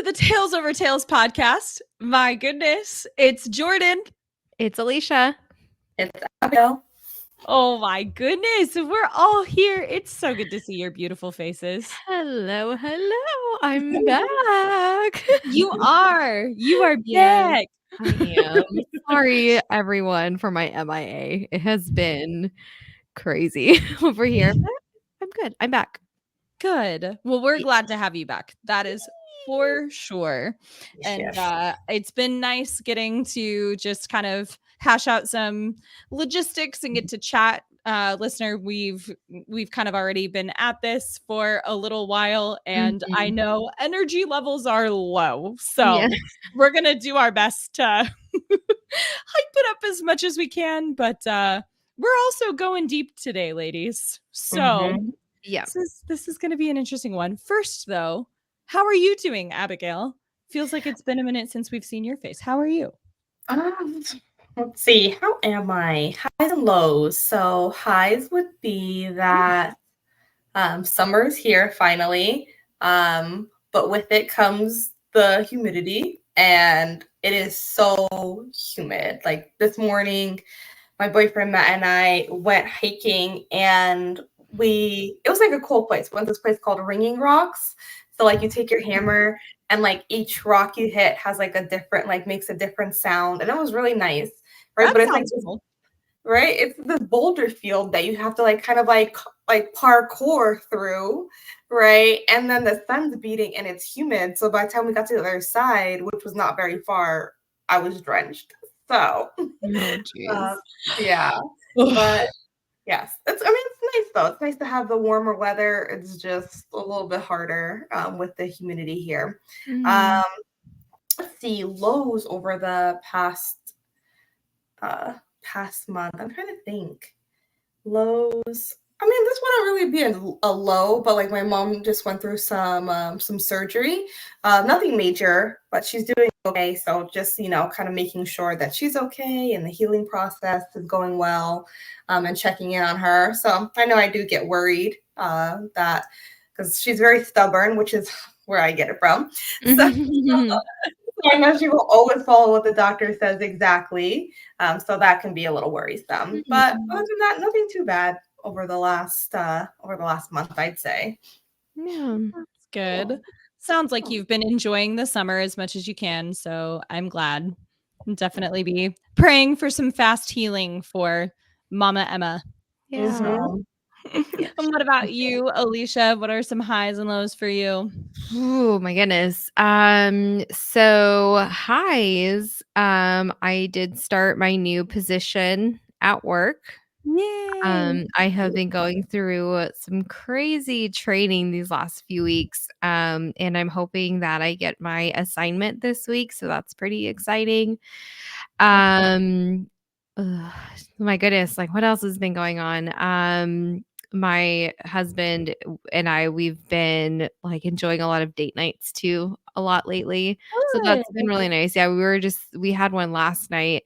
to the Tales Over Tales podcast. My goodness, it's Jordan. It's Alicia. It's Abigail. Oh my goodness, we're all here. It's so good to see your beautiful faces. Hello. I'm back. You are Yes, back. I am. Sorry, everyone, for my MIA. It has been crazy over here, but I'm good. I'm back. Good. Well, we're glad to have you back. That is for sure. And it's been nice getting to just kind of hash out some logistics and get to chat. Listener, we've kind of already been at this for a little while, and I know energy levels are low. So we're gonna do our best to hype it up as much as we can, but we're also going deep today, ladies. So yeah, this is going to be an interesting one. First, though, how are you doing, Abigail? Feels like it's been a minute since we've seen your face. How are you? Let's see. How am I? Highs and lows. So highs would be that summer is here finally, but with it comes the humidity, and it is so humid. Like this morning, my boyfriend Matt and I went hiking, and it was like a cool place. We went to this place called Ringing Rocks. So like you take your hammer, and like each rock you hit has like a different, like makes a different sound, and it was really nice, right? That but it's like sounds cool. right, it's this boulder field that you have to like kind of like parkour through, right? And then the sun's beating and it's humid, so by the time we got to the other side, which was not very far, I was drenched. So yeah, but yes, it's nice though. It's nice to have the warmer weather. It's just a little bit harder with the humidity here. Let's see, lows over the past month. I'm trying to think. Lows. I mean, this wouldn't really be a low, but like my mom just went through some surgery. Nothing major, but she's doing okay. So just, kind of making sure that she's okay and the healing process is going well, and checking in on her. So I know I do get worried that because she's very stubborn, which is where I get it from. So I know she will always follow what the doctor says exactly. So that can be a little worrisome. But other than that, nothing too bad over the last month, I'd say. Yeah, that's good. Sounds like you've been enjoying the summer as much as you can. So I'm glad. I'll definitely be praying for some fast healing for Mama Emma. yeah. So. And what about you, Alicia? What are some highs and lows for you? Oh my goodness. So highs. I did start my new position at work. Yay! I have been going through some crazy training these last few weeks. And I'm hoping that I get my assignment this week. So that's pretty exciting. My goodness, like what else has been going on? My husband and we've been like enjoying a lot of date nights too a lot lately. So that's been really nice. Yeah, we had one last night,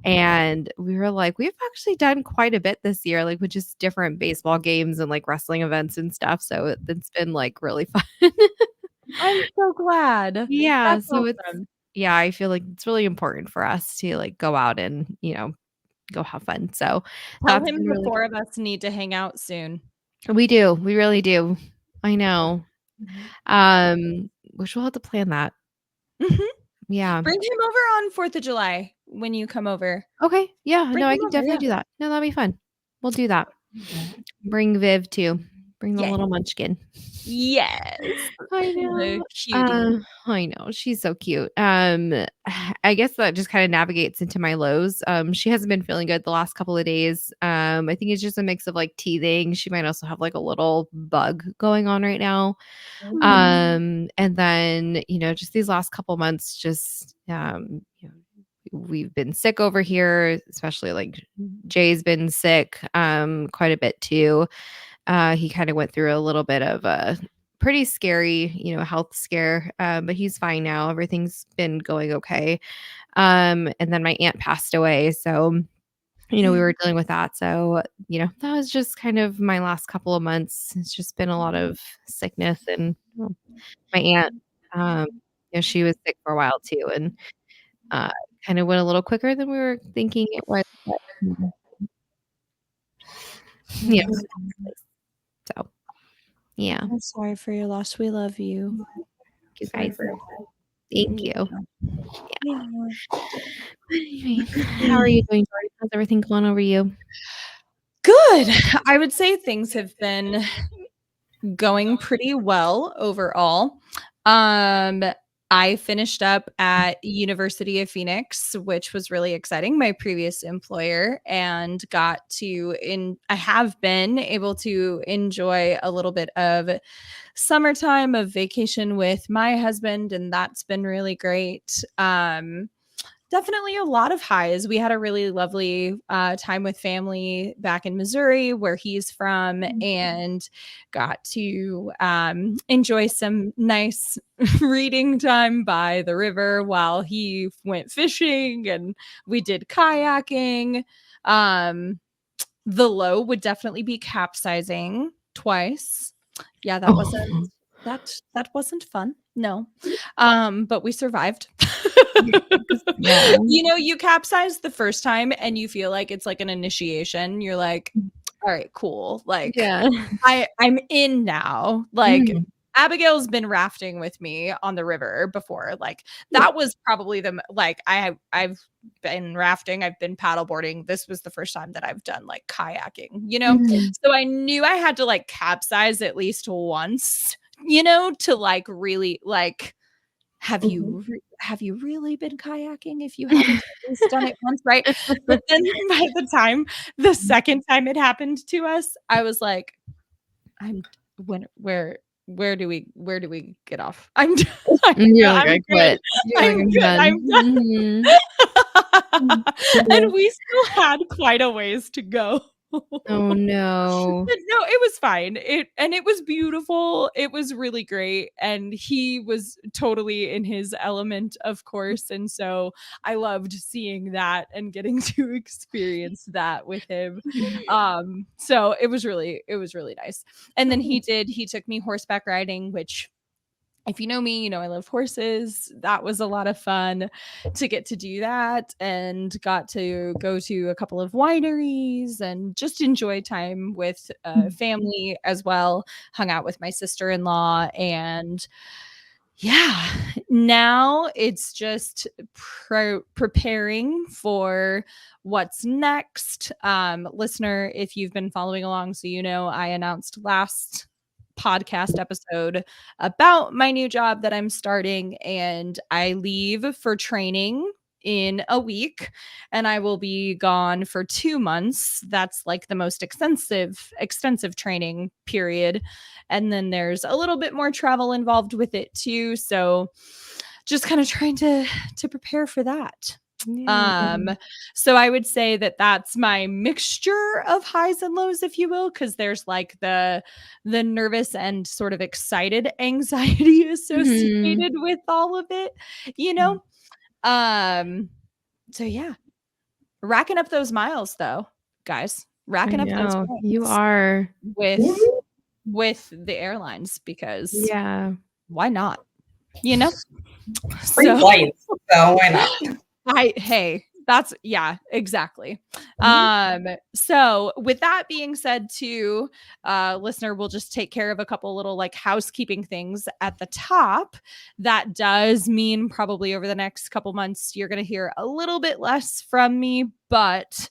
and we were like, we've actually done quite a bit this year, like with just different baseball games and like wrestling events and stuff. So it's been like really fun. I'm so glad. Yeah. That's So awesome. I feel like it's really important for us to like go out and, go have fun. So Tell that's him been the really four of us need to hang out soon. We do. We really do. I know. Which we'll have to plan that. Yeah. Bring him over on 4th of July when you come over. Okay. Yeah. Bring No, I him can over, definitely do that. No, that'll be fun. We'll do that. Bring Viv too. Bring the little munchkin. Yes. I know. The cutie. I know. She's so cute. I guess that just kind of navigates into my lows. She hasn't been feeling good the last couple of days. I think it's just a mix of like teething. She might also have like a little bug going on right now. And then, just these last couple months, just we've been sick over here, especially like Jay's been sick quite a bit too. He kind of went through a little bit of a pretty scary, health scare, but he's fine now. Everything's been going okay. And then my aunt passed away, so we were dealing with that. So that was just kind of my last couple of months. It's just been a lot of sickness, and my aunt You know, she was sick for a while too, and kind of went a little quicker than we were thinking it was. But, yeah. So, yeah. I'm sorry for your loss. We love you. Thank you guys. Thank you. Yeah. Anyway, how are you doing, Jordan? How's everything going over you? Good. I would say things have been going pretty well overall. I finished up at University of Phoenix, which was really exciting, my previous employer, and I have been able to enjoy a little bit of summertime of vacation with my husband, and that's been really great. Definitely a lot of highs. We had a really lovely time with family back in Missouri, where he's from, and got to enjoy some nice reading time by the river while he went fishing, and we did kayaking. The low would definitely be capsizing twice. Yeah, that wasn't fun. No. But we survived. Yeah. You know, you capsize the first time and you feel like it's like an initiation. You're like, all right, cool. Like Yeah. I'm in now. Like Mhm. Abigail's been rafting with me on the river before. Like that was probably I've been rafting, I've been paddleboarding. This was the first time that I've done like kayaking, you know? Mhm. So I knew I had to like capsize at least once, you know, to like really like have you really been kayaking if you haven't at least done it once, right? But then by the second time it happened to us, I was like, I'm when where do we get off? I'm done. You're like, I'm I good. quit. You're like, I'm I'm good. done. I'm done. Mhm. And we still had quite a ways to go. Oh no. But no, it was fine. It was beautiful. It was really great. And he was totally in his element, of course. And so I loved seeing that and getting to experience that with him. So it was really nice. And then he took me horseback riding, which if you know me, you know I love horses. That was a lot of fun to get to do that, and got to go to a couple of wineries and just enjoy time with family as well. Hung out with my sister-in-law, and yeah, now it's just preparing for what's next. Listener, if you've been following along, so you know I announced last podcast episode about my new job that I'm starting, and I leave for training in a week, and I will be gone for 2 months. That's like the most extensive training period, and then there's a little bit more travel involved with it too, so just kind of trying to prepare for that. Yeah. So I would say that that's my mixture of highs and lows, if you will, because there's like the nervous and sort of excited anxiety Mhm. associated with all of it, you know. So yeah, racking up those miles though, guys, I racking up those know. You miles are. with the airlines, because Yeah. why not? You know. Free So flights, so why not? That's yeah, exactly. So with that being said too, listener, we'll just take care of a couple little like housekeeping things at the top. That does mean probably over the next couple months you're going to hear a little bit less from me, but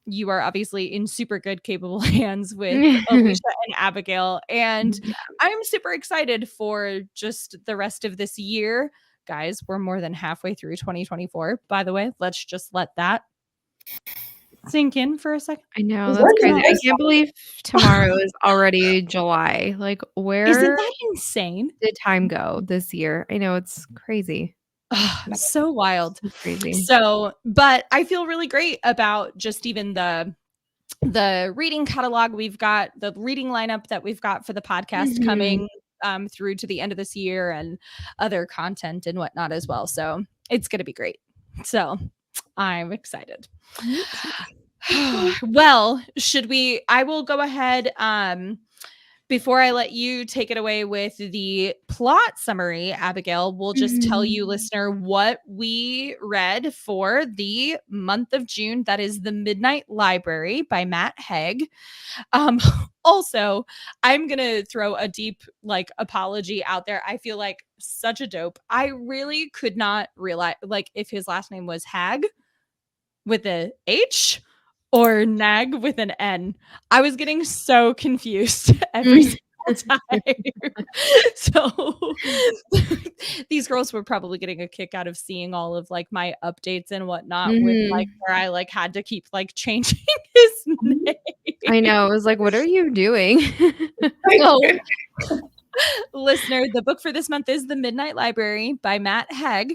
you are obviously in super good, capable hands with Alicia and Abigail. And Yeah. I'm super excited for just the rest of this year. Guys, we're more than halfway through 2024. By the way, let's just let that sink in for a second. I know, It's that's working crazy. out. I can't believe tomorrow is already July. Like, Isn't where that insane? did time go this year? I know, it's crazy. So wild. So crazy. So, but I feel really great about just even the reading catalog we've got, the reading lineup that we've got for the podcast coming through to the end of this year, and other content and whatnot as well. So it's going to be great. So I'm excited. Well, I will go ahead. before I let you take it away with the plot summary, Abigail, we'll just tell you, listener, what we read for the month of June. That is The Midnight Library by Matt Haig. Also, I'm going to throw a deep apology out there. I feel like such a dope. I really could not realize if his last name was Hag with a H or Nag with an N. I was getting so confused every single time. So these girls were probably getting a kick out of seeing all of my updates and whatnot with where I had to keep changing his name. I know. I was like, what are you doing? Well, listener, the book for this month is The Midnight Library by Matt Haig.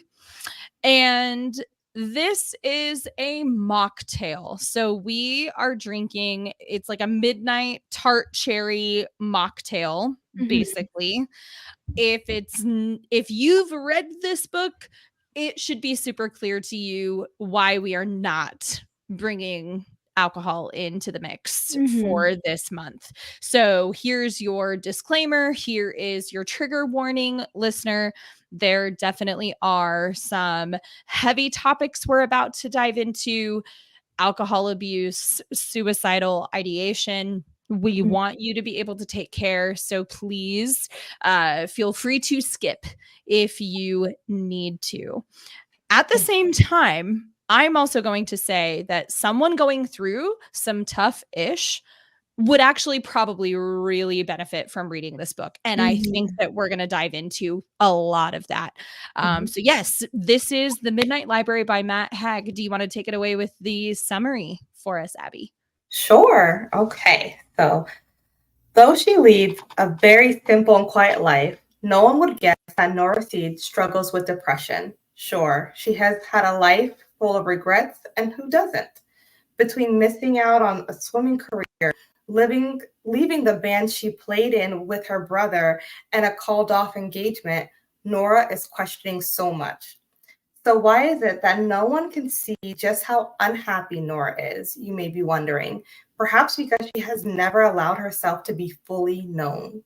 And this is a mocktail. So we are drinking, it's like a midnight tart cherry mocktail, basically. If you've read this book, it should be super clear to you why we are not bringing alcohol into the mix for this month. So here's your disclaimer. Here is your trigger warning, listener. There definitely are some heavy topics we're about to dive into: alcohol abuse, suicidal ideation. We want you to be able to take care. So please feel free to skip if you need to. At the same time, I'm also going to say that someone going through some tough-ish would actually probably really benefit from reading this book. And I think that we're going to dive into a lot of that. So yes, this is The Midnight Library by Matt Haig. Do you want to take it away with the summary for us, Abby? Sure. Okay. So, though she leads a very simple and quiet life, no one would guess that Nora Seed struggles with depression. Sure, she has had a life full of regrets, and who doesn't? Between missing out on a swimming career, leaving the band she played in with her brother, and a called-off engagement, Nora is questioning so much. So why is it that no one can see just how unhappy Nora is, you may be wondering? Perhaps because she has never allowed herself to be fully known.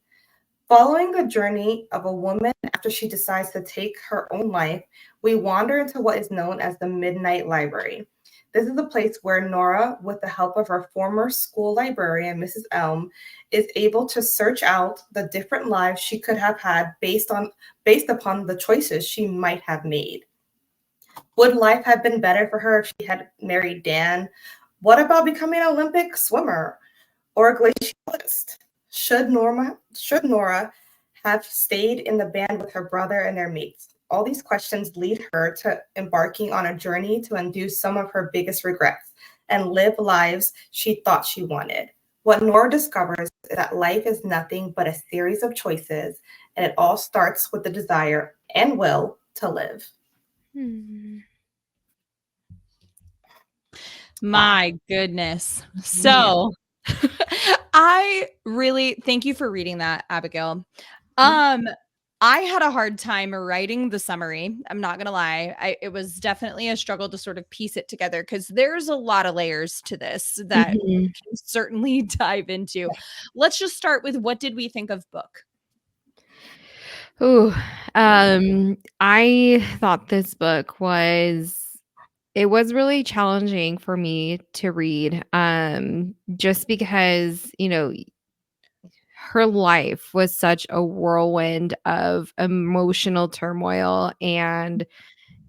Following the journey of a woman after she decides to take her own life, we wander into what is known as the Midnight Library. This is a place where Nora, with the help of her former school librarian, Mrs. Elm, is able to search out the different lives she could have had based upon the choices she might have made. Would life have been better for her if she had married Dan? What about becoming an Olympic swimmer or a glaciologist? Should Nora have stayed in the band with her brother and their mates? All these questions lead her to embarking on a journey to undo some of her biggest regrets and live lives she thought she wanted. What Nora discovers is that life is nothing but a series of choices, and it all starts with the desire and will to live. My goodness. So I really thank you for reading that, Abigail. I had a hard time writing the summary. I'm not going to lie. It was definitely a struggle to sort of piece it together because there's a lot of layers to this that we can certainly dive into. Let's just start with, what did we think of book? Ooh, I thought this book was really challenging for me to read, just because, her life was such a whirlwind of emotional turmoil. And,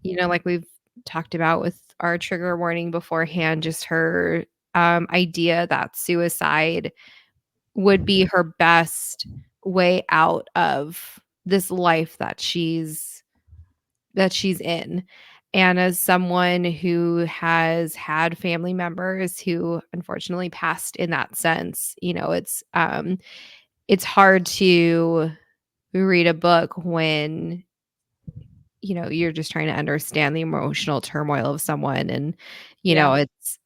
like we've talked about with our trigger warning beforehand, just her idea that suicide would be her best way out of this life that she's in. And as someone who has had family members who unfortunately passed in that sense, it's hard to read a book when you're just trying to understand the emotional turmoil of someone. And it's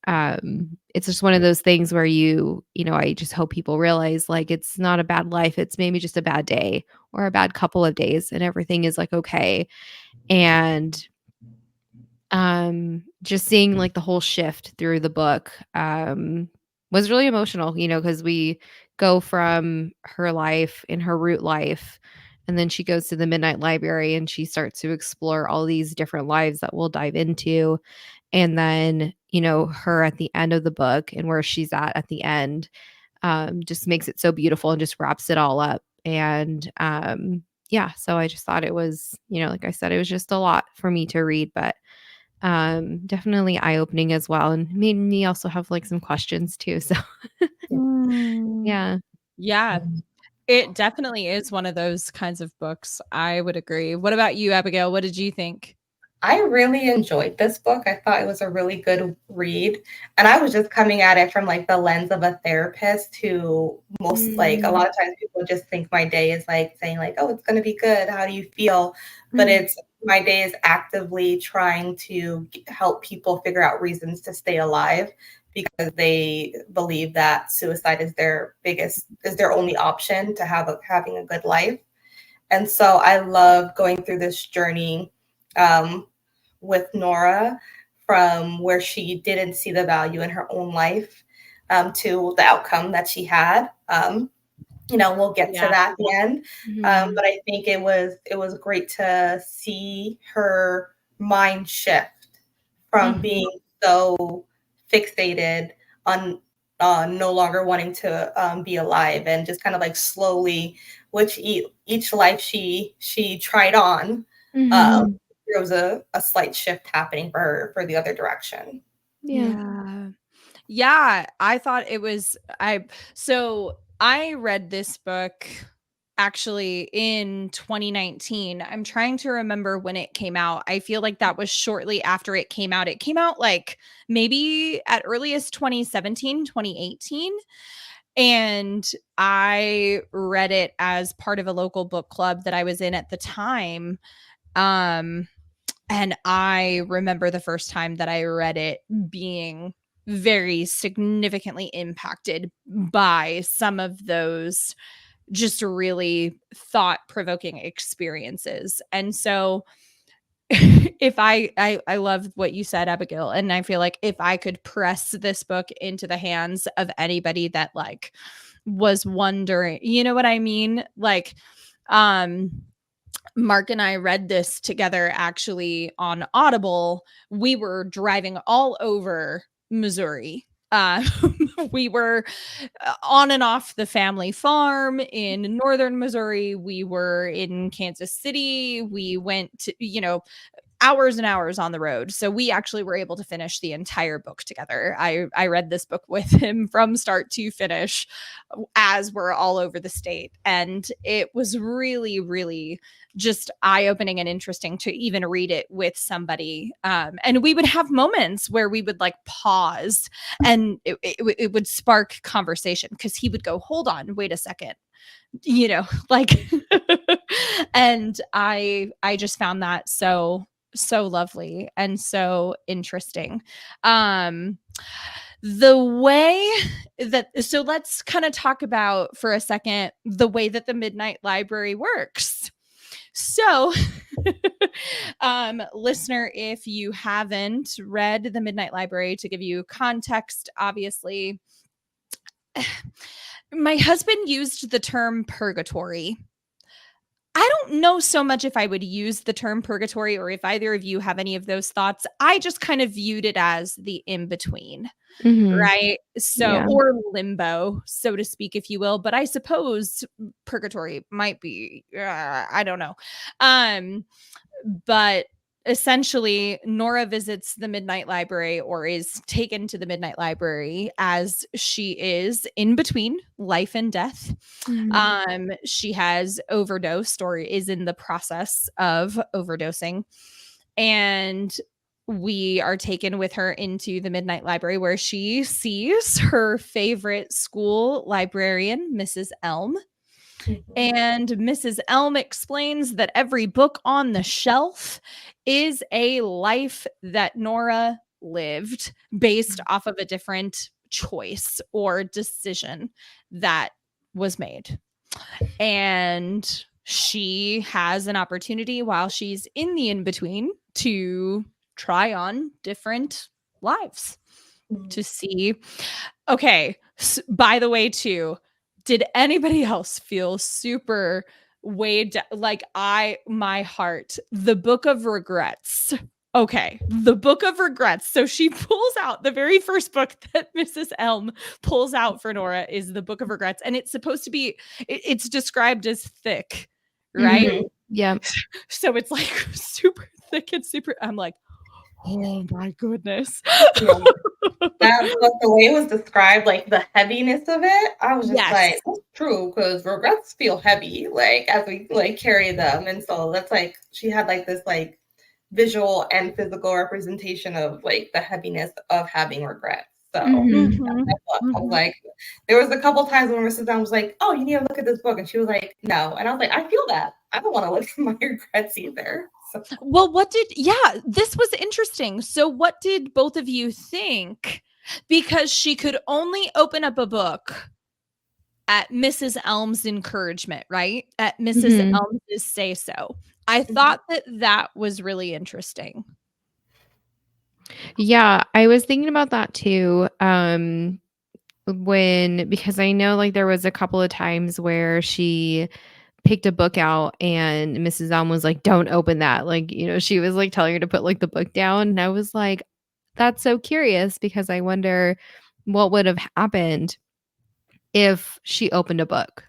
just one of those things where I just hope people realize, it's not a bad life, it's maybe just a bad day or a bad couple of days, and everything is okay. And just seeing the whole shift through the book, was really emotional, because we go from her life in her root life, and then she goes to the Midnight Library and she starts to explore all these different lives that we'll dive into. And then, her at the end of the book and where she's at the end, just makes it so beautiful and just wraps it all up. And yeah, so I just thought it was, like I said, it was just a lot for me to read, but definitely eye-opening as well, and made me also have like some questions too. So Mm. yeah. Yeah, it definitely is one of those kinds of books. I would agree. What about you, Abigail? What did you think? I really enjoyed this book. I thought it was a really good read. And I was just coming at it from like the lens of a therapist who like a lot of times people just think my day is like saying like, oh, it's going to be good. How do you feel? But it's my day is actively trying to help people figure out reasons to stay alive because they believe that suicide is their only option to having a good life. And so I love going through this journey with Nora from where she didn't see the value in her own life to the outcome that she had. We'll get to that at the end. But I think it was great to see her mind shift from being so fixated on no longer wanting to be alive, and just kind of like slowly, which each life she tried on, there was a slight shift happening for her for the other direction. Yeah. Yeah. Yeah, I thought it was so I read this book actually in 2019. I'm trying to remember when it came out. I feel like that was shortly after it came out. It came out like maybe at earliest 2017, 2018. And I read it as part of a local book club that I was in at the time. Um and I remember the first time that I read it being very significantly impacted by some of those just really thought-provoking experiences. And so if I love what you said, Abigail, and I feel like if I could press this book into the hands of anybody that like was wondering, you know what I mean? Like um Mark and I read this together actually on Audible. We were driving all over Missouri. We were on and off the family farm in northern Missouri. We were in Kansas City. We went to, hours and hours on the road. So we actually were able to finish the entire book together. I read this book with him from start to finish as we're all over the state. And it was really, really just eye-opening and interesting to even read it with somebody. And we would have moments where we would like pause and it would spark conversation because he would go, hold on, wait a second, like and I just found that so lovely and so interesting. The way that so let's kind of talk about for a second the way that the Midnight Library works. So listener, if you haven't read the Midnight Library, to give you context, obviously my husband used the term purgatory. I don't know so much if I would use the term purgatory or if either of you have any of those thoughts. I just kind of viewed it as the in between, right? So, Yeah. or limbo, so to speak, if you will. But I suppose purgatory might be, I don't know. But essentially, Nora visits the Midnight Library or is taken to the Midnight Library as she is in between life and death. She has overdosed or is in the process of overdosing. And we are taken with her into the Midnight Library where she sees her favorite school librarian, Mrs. Elm. And Mrs. Elm explains that every book on the shelf is a life that Nora lived based off of a different choice or decision that was made. And she has an opportunity while she's in the in between to try on different lives. to see. Okay. By the way, too, did anybody else feel super weighed like my heart, the Book of Regrets? Okay, the Book of Regrets. So she pulls out the very first book that Mrs. Elm pulls out for Nora is the Book of Regrets, and it's supposed to be it's described as thick, right? Mhm. Yeah. So it's like super thick and super. I'm like, oh my goodness. Yeah. That but the way it was described, like the heaviness of it, I was just Yes. like, that's true, because regrets feel heavy, like as we like carry them. And so that's like she had like this like visual and physical representation of like the heaviness of having regrets. So Mhm. I was like, there was a couple times when Mrs. Dunn was like, "Oh, you need to look at this book," and she was like, "No," and I was like, "I feel that. I don't want to look at my regrets either." So. Well, this was interesting. So what did both of you think? Because she could only open up a book at Mrs. Elm's encouragement, right? At Mrs. Mhm. Elm's say so. I thought that was really interesting. Yeah, I was thinking about that too. Because I know like there was a couple of times where she picked a book out and Mrs. Elm was like, "Don't open that." Like, she was like telling her to put like the book down. And I was like, that's so curious because I wonder what would have happened if she opened a book.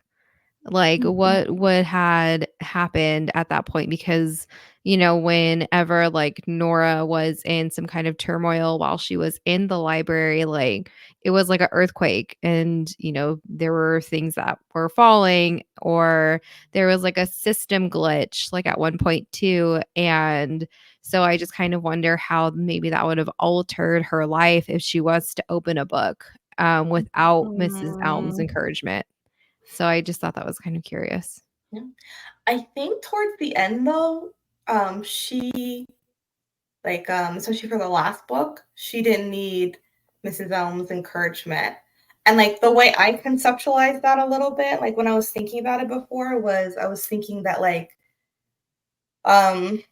Like, what would had happened at that point? Because, whenever like Nora was in some kind of turmoil while she was in the library, like it was like an earthquake and, there were things that were falling or there was like a system glitch like at one point too. And so I just kind of wonder how maybe that would have altered her life if she was to open a book without Mrs. Elm's encouragement. So I just thought that was kind of curious. Yeah. I think towards the end though, she like especially for the last book, she didn't need Mrs. Elm's encouragement. And like the way I conceptualized that a little bit, like when I was thinking about it before, was I was thinking that um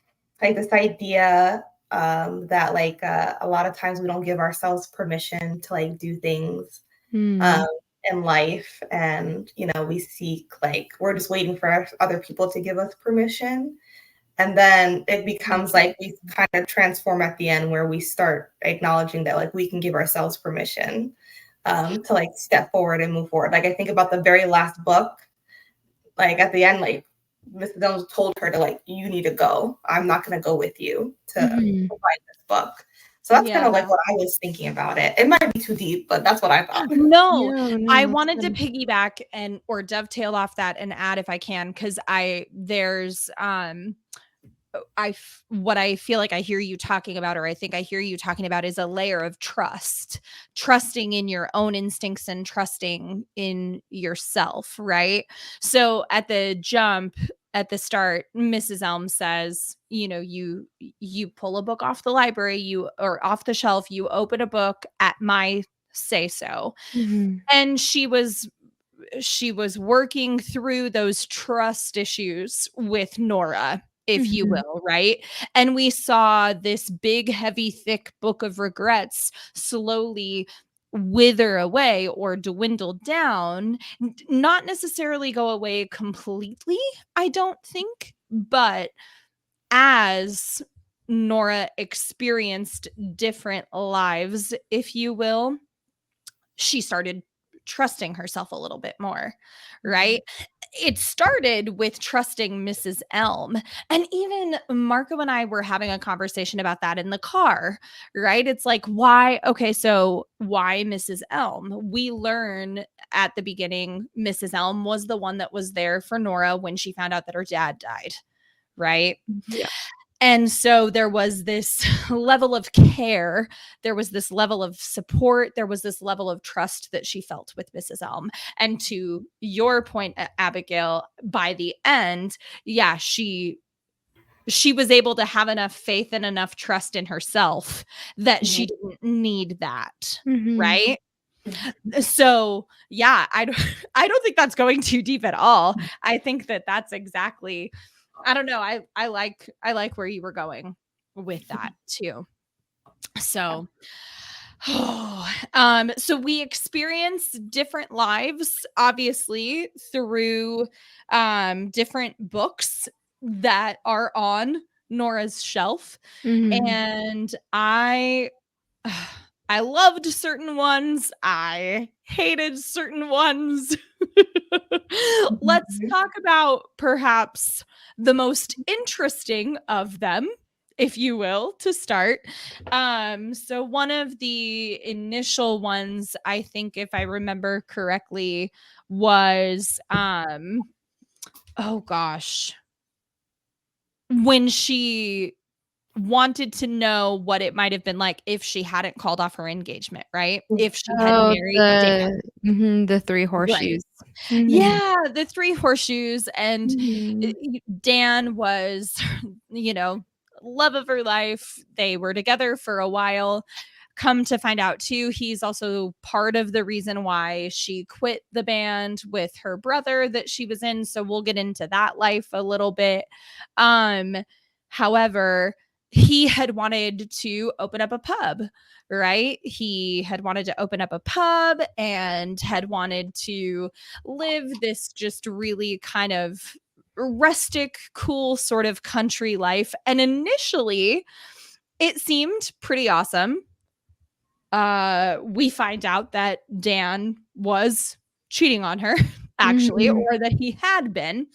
like this idea that a lot of times we don't give ourselves permission to like do things Hmm. um in life, and we seek like we're just waiting for other people to give us permission, and then it becomes like we kind of transform at the end where we start acknowledging that like we can give ourselves permission to like step forward and move forward. Like I think about the very last book, like at the end, like Mrs. Jones told her to like, you need to go. I'm not going to go with you to Mhm. find this book. So that's kind of like Yeah. what I was thinking about it. It might be too deep, but that's what I thought. No, Yeah, I no, that's wanted to good. piggyback or dovetail off that and add if I can, because there's what I feel like I hear you talking about, or I think I hear you talking about, is a layer of trusting in your own instincts and trusting in yourself, right? So at the jump at the start, Mrs. Elm says, you pull a book off the library, or off the shelf, you open a book at my say so. Mhm. And she was working through those trust issues with Nora, if you Mhm. will, right? And we saw this big, heavy, thick book of regrets slowly wither away or dwindle down, not necessarily go away completely, I don't think, but as Nora experienced different lives, if you will, she started trusting herself a little bit more, right? It started with trusting Mrs. Elm. And even Marco and I were having a conversation about that in the car, right? It's like, why? Okay, so why Mrs. Elm? We learn at the beginning, Mrs. Elm was the one that was there for Nora when she found out that her dad died, right? Yeah. And so there was this level of care, there was this level of support, there was this level of trust that she felt with Mrs. Elm. And to your point, Abigail, by the end, yeah, she was able to have enough faith and enough trust in herself that she didn't need that, Mhm. right? So, yeah, I don't think that's going too deep at all. I think that that's exactly, I don't know. I like where you were going with that too. So, So we experience different lives, obviously, through different books that are on Nora's shelf. Mhm. And I loved certain ones. I hated certain ones. Let's Mhm. talk about perhaps the most interesting of them, if you will, to start. So one of the initial ones, I think, if I remember correctly, was oh gosh, when she wanted to know what it might have been like if she hadn't called off her engagement, right? If she had Oh, married Dan. the 3 Right. horseshoes. Mhm. Yeah, the 3 horseshoes, and Mhm. Dan was, you know, love of her life. They were together for a while. Come to find out too, he's also part of the reason why she quit the band with her brother that she was in, so we'll get into that life a little bit. Um, However, he had wanted to open up a pub, right? He had wanted to open up a pub and had wanted to live this just really kind of rustic, cool sort of country life. And initially, it seemed pretty awesome. We find out that Dan was cheating on her, actually, Mhm. or that he had been.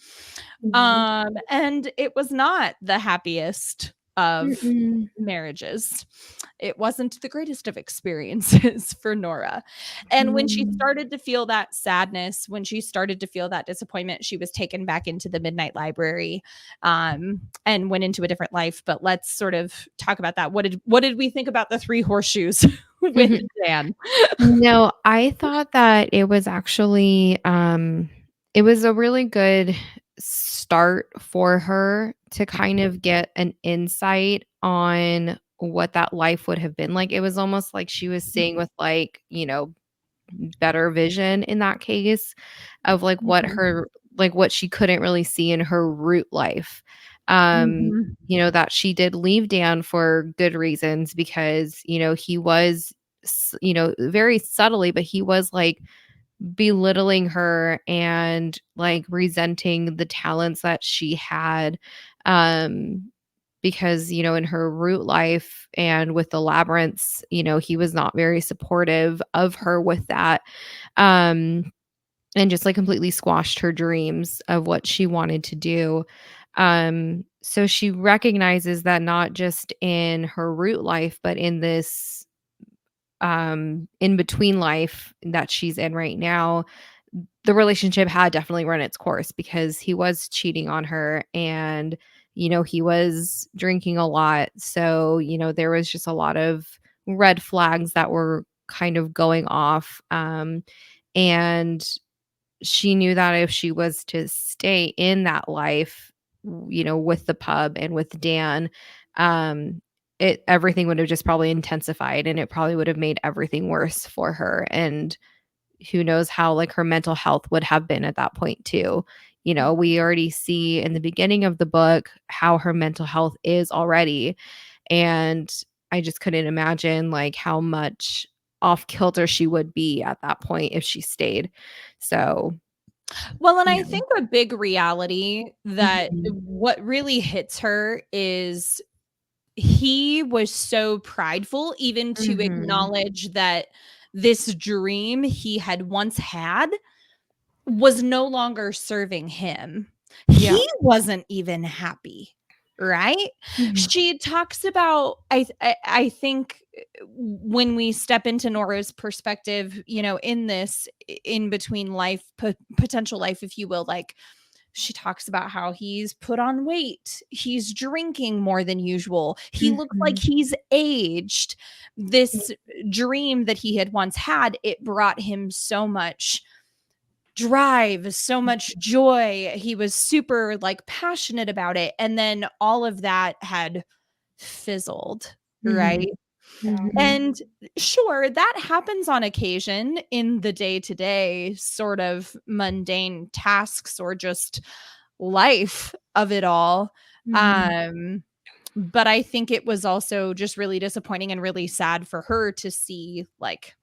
Mhm. And it was not the happiest of Mm-mm. marriages. It wasn't the greatest of experiences for Nora. And when she Mhm. started to feel that sadness, when she started to feel that disappointment, she was taken back into the Midnight Library, and went into a different life. But let's sort of talk about that. What did we think about the 3 horseshoes with Dan? No, I thought that it was actually, it was a really good start for her to kind of get an insight on what that life would have been like. It was almost like she was seeing with, like, better vision in that case of, like, Mhm. what she couldn't really see in her root life. Mhm. That she did leave Dan for good reasons because, he was very subtly, but he was, like, belittling her and, like, resenting the talents that she had, um, because, in her root life and with the labyrinths, he was not very supportive of her with that, um, and just, like, completely squashed her dreams of what she wanted to do. So she recognizes that not just in her root life, but in this in between life that she's in right now, the relationship had definitely run its course because he was cheating on her and, he was drinking a lot. So, there was just a lot of red flags that were kind of going off. And she knew that if she was to stay in that life, with the pub and with Dan, um, everything would have just probably intensified and it probably would have made everything worse for her. And who knows how, like, her mental health would have been at that point too. We already see in the beginning of the book how her mental health is already. And I just couldn't imagine, like, how much off kilter she would be at that point if she stayed. So, Well, and I yeah. think a big reality that Mhm. what really hits her is he was so prideful even to Mhm. acknowledge that this dream he had once had was no longer serving him. Yeah. He wasn't even happy, right? Mhm. She talks about I think when we step into Nora's perspective, in this in between life potential life, if you will, like she talks about how he's put on weight, he's drinking more than usual, he looks like Mhm. he's aged. This dream that he had once had, it brought him so much drive, so much joy. He was super like passionate about it. And then all of that had fizzled, Mhm. right? Yeah. Mhm. And sure, that happens on occasion in the day to day sort of mundane tasks or just life of it all. Mhm. Um, But I think it was also just really disappointing and really sad for her to see, like,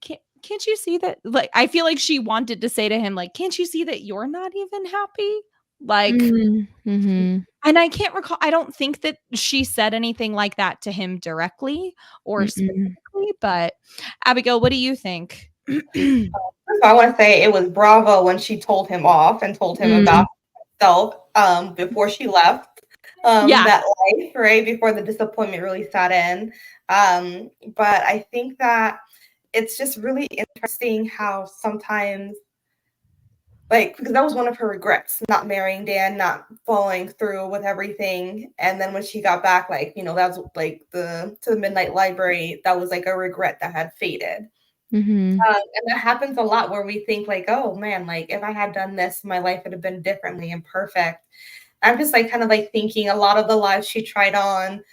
can't you see that? Like, I feel like she wanted to say to him, like, can't you see that you're not even happy? Like, Mm-hmm. and I can't recall, I don't think that she said anything like that to him directly or Mm-mm. specifically, but Abigail, what do you think? First of all, I want to say it was bravo when she told him off and told him about himself before she left Yeah. that life, right? Before the disappointment really set in. But I think that it's just really interesting how sometimes, like, because that was one of her regrets, not marrying Dan, not following through with everything. And then when she got back, like, you know, that was like to the Midnight Library, that was like a regret that had faded. Mm-hmm. And that happens a lot where we think like, oh man, like if I had done this, my life would have been differently and perfect. I'm just like kind of like thinking a lot of the lives she tried on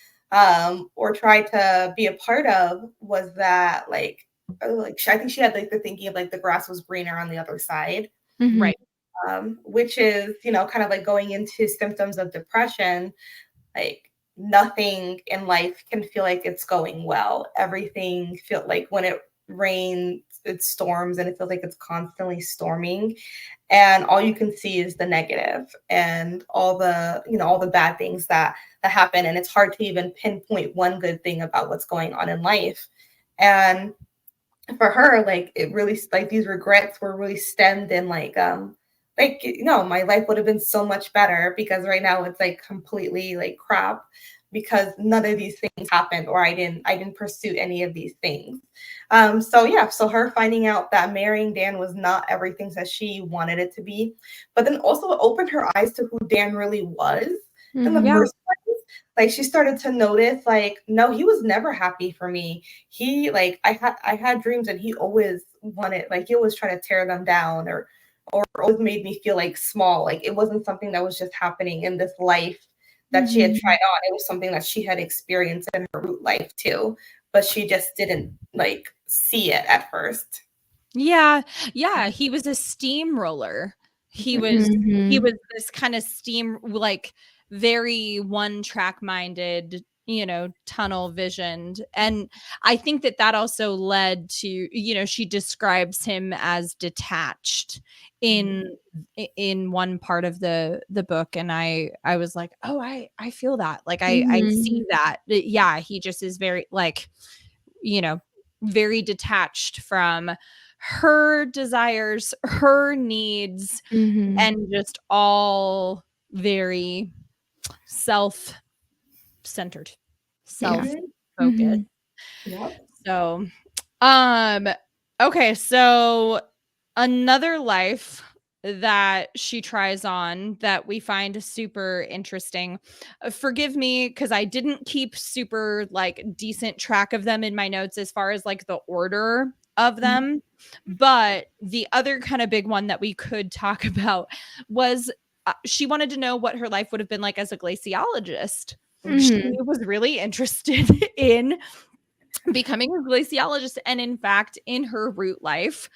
or tried to be a part of was that like I think she had like the thinking of like the grass was greener on the other side. Mm-hmm. Right. Which is, you know, kind of like going into symptoms of depression, like nothing in life can feel like it's going well. Everything feel like when it rains, it storms, and it feels like it's constantly storming. And all you can see is the negative and all the, you know, all the bad things that happen. And it's hard to even pinpoint one good thing about what's going on in life. And for her, like it really like these regrets were really stemmed in like, you know, my life would have been so much better because right now it's like completely like crap because none of these things happened or I didn't pursue any of these things. So yeah, so her finding out that marrying Dan was not everything that she wanted it to be, but then also opened her eyes to who Dan really was in the Mm-hmm. Yeah. first place. Like she started to notice like, no, he was never happy for me. He like I had dreams and he always wanted, like he always tried to tear them down or always made me feel like small. Like it wasn't something that was just happening in this life that she had tried on. It was something that she had experienced in her root life too, but she just didn't like see it at first. Yeah. Yeah. He was a steamroller. He was Mm-hmm. this kind of steam, like very one track minded, you know, tunnel visioned. And I think that that also led to, you know, she describes him as detached in one part of the book, and I was like, oh, I feel that, like I Mm-hmm. see that. Yeah, he just is very like, you know, very detached from her desires, her needs, Mm-hmm. and just all very self-centered, Yeah. self-focused. Mm-hmm. Yep. So, um, okay, so another life that she tries on that we find super interesting. Forgive me because I didn't keep super like decent track of them in my notes as far as like the order of them. But the other kind of big one that we could talk about was she wanted to know what her life would have been like as a glaciologist. She Mm-hmm. was really interested in becoming a glaciologist. And in fact, in her root life,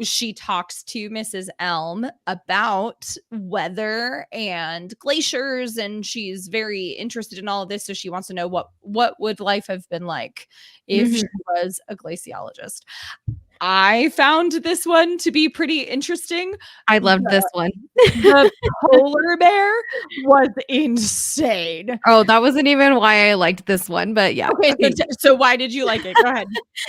she talks to Mrs. Elm about weather and glaciers, and she's very interested in all of this. So she wants to know what would life have been like if she was a glaciologist. I found this one to be pretty interesting. I loved this one. The polar bear was insane. Oh, that wasn't even why I liked this one, but yeah. Okay, Okay. so why did you like it? Go ahead.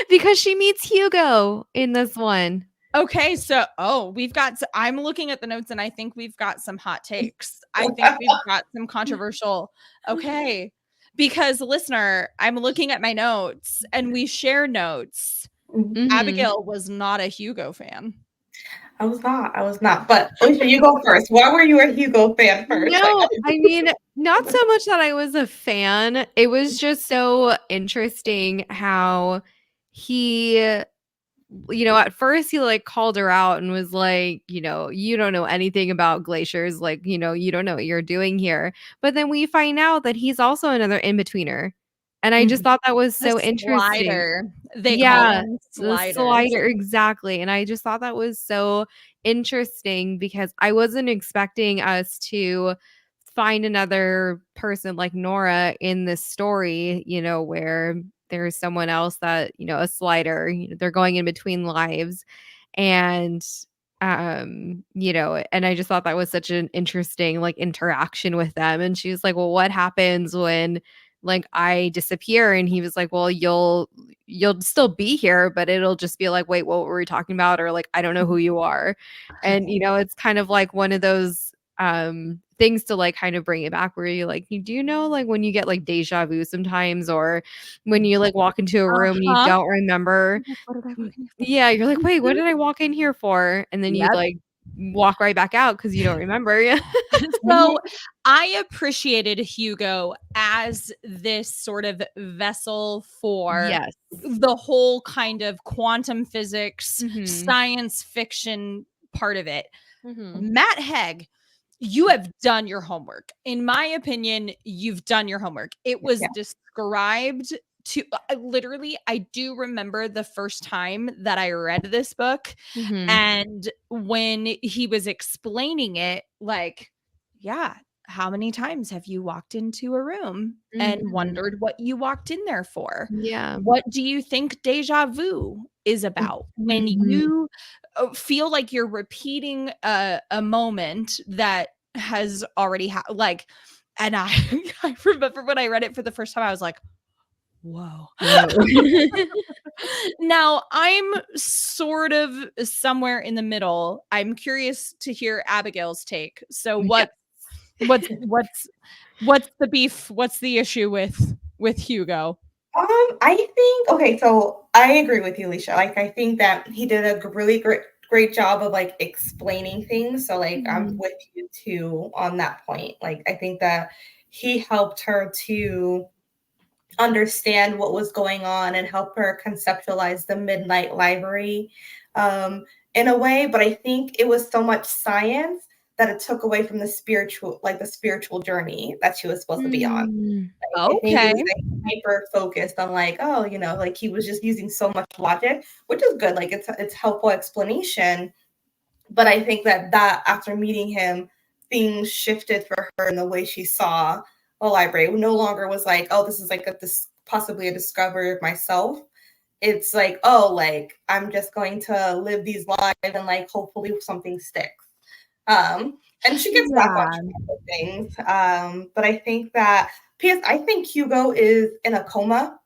Because she meets Hugo in this one. Okay, so I'm looking at the notes and I think we've got some hot takes. I think we've got some controversial. Okay. Because listener, I'm looking at my notes and we share notes. Mm-hmm. Abigail was not a Hugo fan. I was not. I was not. But Alicia, you go first. Why were you a Hugo fan first? Like, No, I mean, not so much that I was a fan. It was just so interesting how he, you know, at first he like called her out and was like, you know, you don't know anything about glaciers. Like, you know, you don't know what you're doing here. But then we find out that he's also another in-betweener. And I just thought that was The so interesting. slider. They call Yeah, them the sliders. slider, exactly. And I just thought that was so interesting because I wasn't expecting us to find another person like Nora in this story, you know, where there's someone else that, you know, a slider, you know, they're going in between lives. And you know, and I just thought that was such an interesting like interaction with them. And she was like, well, what happens when like I disappear? And he was like, well, you'll still be here, but it'll just be like, wait, what were we talking about? Or like, I don't know who you are. And you know, it's kind of like one of those things to like kind of bring it back where you like, you do know like when you get like deja vu sometimes, or when you like walk into a room and you Uh-huh. don't remember. Like, what did I walk in here for? Yeah, you're like, wait, what did I walk in here for? And then you'd Yep. like walk right back out because you don't remember. Yeah. So I appreciated Hugo as this sort of vessel for Yes. the whole kind of quantum physics, Mhm. science fiction part of it. Mhm. Matt Haig, you have done your homework. In my opinion, you've done your homework. It was Yeah. described to literally, I do remember the first time that I read this book. Mhm. And when he was explaining it, like, yeah, how many times have you walked into a room and Mhm. wondered what you walked in there for? Yeah. What do you think deja vu is about? When Mhm. you feel like you're repeating a moment that has already like, and I I remember when I read it for the first time, I was like, whoa. Whoa. Now I'm sort of somewhere in the middle. I'm curious to hear Abigail's take. So Yes. what's the beef? What's the issue with Hugo? I think okay, so I agree with you, Alicia. Like, I think that he did a really great job of like explaining things. So like, I'm Mhm. with you too on that point. Like, I think that he helped her to understand what was going on and help her conceptualize the Midnight Library um, in a way. But I think it was so much science that it took away from the spiritual journey that she was supposed to be on. Mm. I think it Okay. was like hyper focused on like, oh, you know, like he was just using so much logic, which is good. Like it's helpful explanation. But I think that after meeting him, things shifted for her in the way she saw the library. It no longer was like, oh, this is like this possibly a discovery of myself. It's like, oh, like I'm just going to live these lives and like hopefully something sticks. And she gets back on Yeah. track with things. But I think that P.S. I think Hugo is in a coma.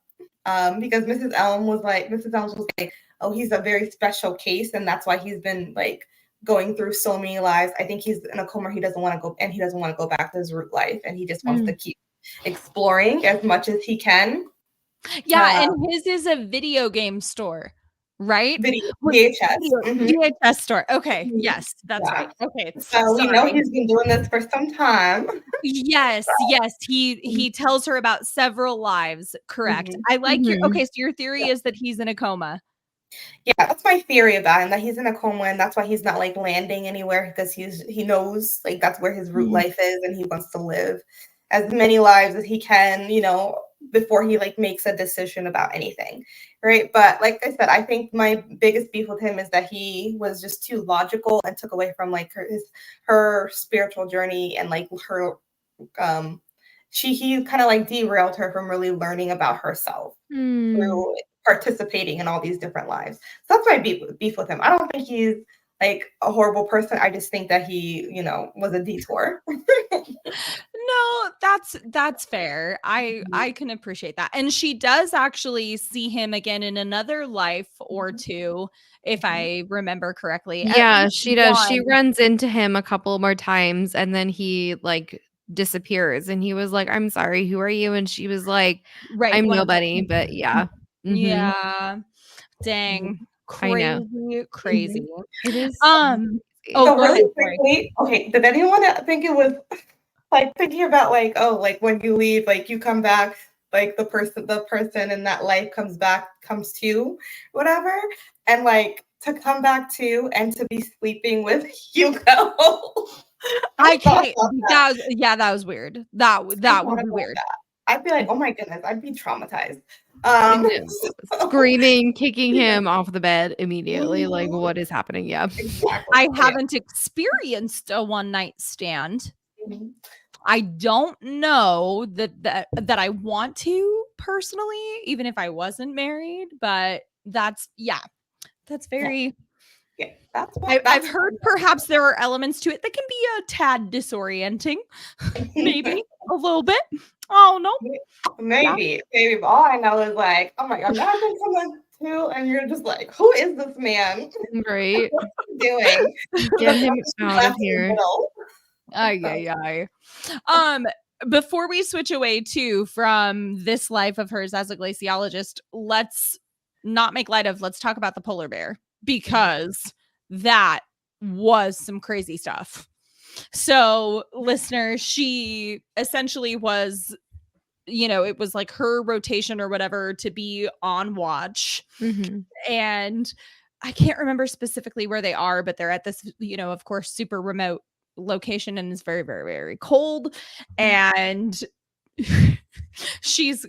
Because Mrs. Elm was like, oh, he's a very special case, and that's why he's been like going through so many lives. I think he's in a coma. He doesn't want to go, and he doesn't want to go back to his root life, and he just wants to Mm. keep exploring as much as he can. Yeah, and his is a video game store, right? VHS. VHS store. Okay, Mhm. yes, that's Yeah. right. Okay, So we know sorry. he's been doing this for some time. Yes, yes, he tells her about several lives, correct. Mhm. I like your Mhm. okay, so your theory is that he's in a coma. Yeah, that's my theory about him, that he's in a coma and that's why he's not like landing anywhere because he knows like that's where his root Mhm. life is and he wants to live as many lives as he can, you know, before he like makes a decision about anything. Right. But like I said, I think my biggest beef with him is that he was just too logical and took away from like her spiritual journey and like her um he kind of like derailed her from really learning about herself Mm. through participating in all these different lives. So that's my beef with him. I don't think he's like a horrible person. I just think that he, you know, was a detour. No, that's fair. I can appreciate that. And she does actually see him again in another life or two, if I remember correctly. At Yeah, least she does. She one. runs into him a couple more times and then he like disappears and he was like, "I'm sorry, who are you?" And she was like, Right, "I'm one of the nobody." But yeah. Mhm. yeah. Dang. I know. Crazy, crazy. Mhm. It is Oh, crazy. So go really ahead. Sorry. quickly, okay, did anyone think it was like thinking about like, oh, like when you leave, like you come back, like the person in that life comes to, whatever, and like to come back to and to be sleeping with Hugo. I I thought can't. about that. That was yeah, that was weird. I That thought would be about weird. that. I'd be like, oh my goodness, I'd be traumatized. I Um, know. so, Screaming, kicking yeah. him off the bed immediately. Like, Mhm. what is happening? Yeah. Exactly. I So yeah. haven't experienced a one night stand. Mhm. I don't know that I want to personally, even if I wasn't married, but that's very. Yeah, that's what I've heard perhaps there are elements to it that can be a tad disorienting, maybe a little bit. Oh no, maybe. But all I know is like, oh my god, imagine someone too, and you're just like, who is this man? Right. What's he doing? Get him out of here. Ay. Before we switch away too from this life of hers as a glaciologist, let's not make light of, let's talk about the polar bear, because that was some crazy stuff. So, listeners, she essentially was, it was like her rotation or whatever to be on watch. Mm-hmm. And I can't remember specifically where they are, but they're at this, of course, super remote location, and it's very, very, very cold. And she's,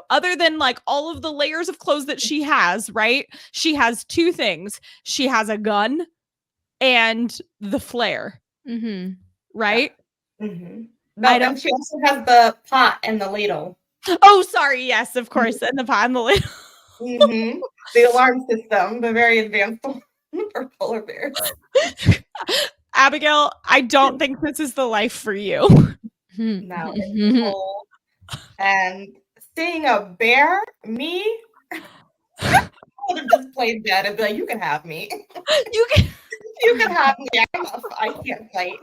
other than like all of the layers of clothes that she has, right? She has two things. She has a gun and the flare, Mm-hmm. right? Yeah. Mm-hmm. No, and she also has the pot and the ladle. Oh, sorry. Yes, of course. And the pot and the ladle. Mm-hmm. The alarm system, the very advanced one for polar bears. Abigail, I don't think this is the life for you. No, it's cold. And seeing a bear, me, I would have just played dead and be like, you can have me. You can have me. I can't fight.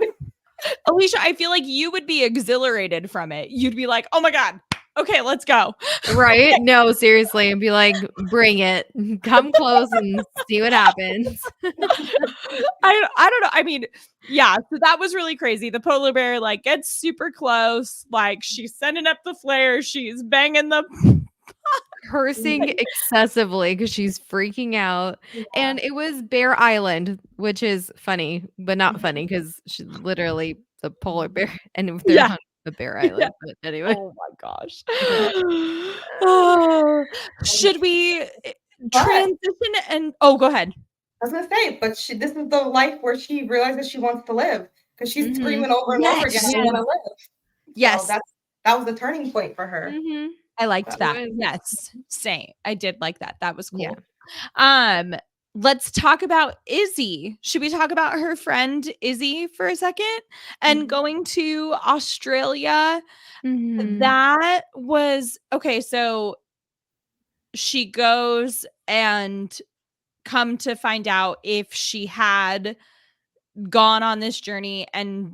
Alicia, I feel like you would be exhilarated from it. You'd be like, oh my God, okay, let's go. Right? No, seriously. And be like, bring it. Come close and see what happens. I don't know. I mean, yeah, so that was really crazy. The polar bear like gets super close. Like she's sending up the flare. She's banging the cursing excessively because she's freaking out. Yeah. And it was Bear Island, which is funny, but not funny because she's literally the polar bear and they're on the Bear Island. Yeah. But anyway. Oh my gosh. Oh, should we transition and go ahead. I was gonna say, but this is the life where she realizes she wants to live because she's screaming over and over again, I want to live. Yes. So that was the turning point for her. Mm-hmm. I liked that. Yes. Same. I did like that. That was cool. Yeah. Let's talk about Izzy. Should we talk about her friend Izzy for a second? And going to Australia. Mm-hmm. That was okay. So she goes and come to find out if she had gone on this journey and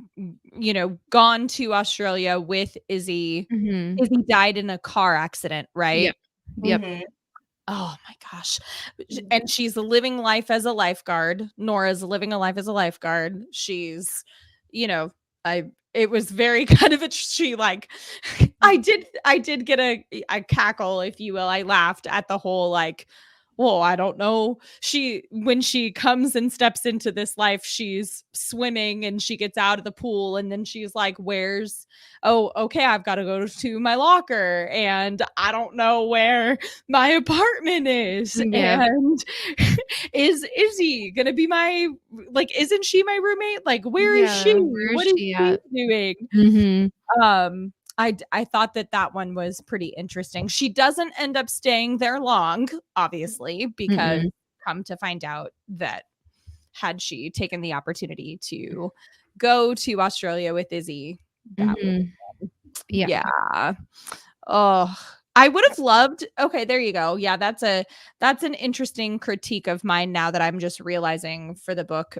gone to Australia with Izzy. Mm-hmm. Izzy died in a car accident, right? Yep. Mm-hmm. Oh my gosh. And she's living life as a lifeguard. Nora's living a life as a lifeguard. She's, it was very kind of she like I did get a cackle, if you will. I laughed at the whole like, well, I don't know. When she comes and steps into this life, she's swimming and she gets out of the pool and then she's like, okay, I've got to go to my locker and I don't know where my apartment is. Yeah. And is Izzy going to be isn't she my roommate? Like, where is she? What is she doing? Mm-hmm. I thought that one was pretty interesting. She doesn't end up staying there long, obviously, because come to find out that had she taken the opportunity to go to Australia with Izzy, that would yeah. Oh, I would have loved. Okay, there you go. Yeah, that's an interesting critique of mine now that I'm just realizing for the book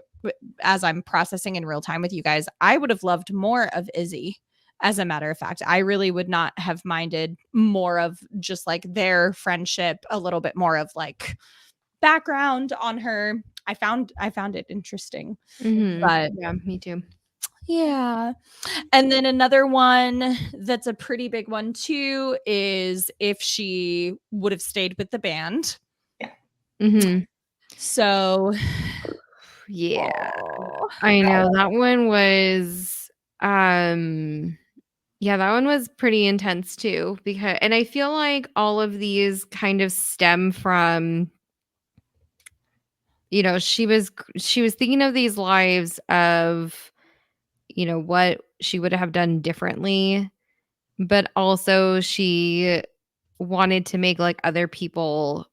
as I'm processing in real time with you guys. I would have loved more of Izzy. As a matter of fact, I really would not have minded more of just like their friendship, a little bit more of like background on her. I found it interesting. But yeah, me too. Yeah. And then another one that's a pretty big one too is if she would have stayed with the band. Yeah. Mm-hmm. So yeah. I know that one was yeah, that one was pretty intense too and I feel like all of these kind of stem from she was thinking of these lives of what she would have done differently, but also she wanted to make like other people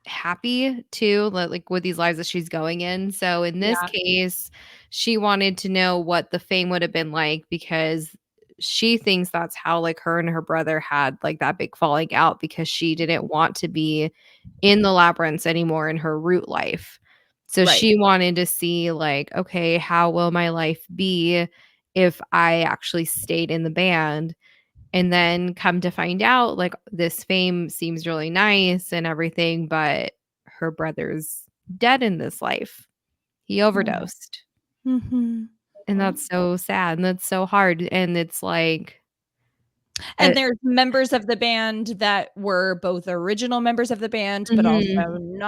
happy too, like with these lives that she's going in. So in this Yeah. case, she wanted to know what the fame would have been like because she thinks that's how like her and her brother had like that big falling out because she didn't want to be in the labyrinths anymore in her root life. So Right. she wanted to see like, okay, how will my life be if I actually stayed in the band? And then come to find out, like, this fame seems really nice and everything, but her brother's dead in this life. He overdosed. Mhm. And that's so sad, and that's so hard, and it's like, And there's members of the band that were both original members of the band, but also mhm.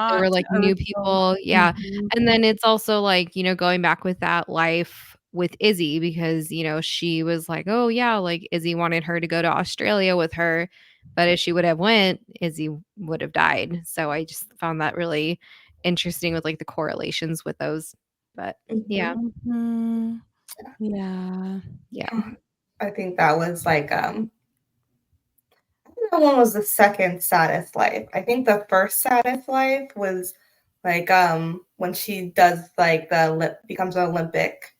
There were, not like, new original. people, yeah, Mhm. and then it's also, like, going back with that life with Izzy because, she was like, "Oh, yeah," like, Izzy wanted her to go to Australia with her, but if she would have went, Izzy would have died, so I just found that really interesting with, like, the correlations with those, but yeah, Mhm. Mhm. Yeah. yeah. Yeah. I think that was like I think that one was the second saddest life. I think the first saddest life was like when she does like becomes an Olympic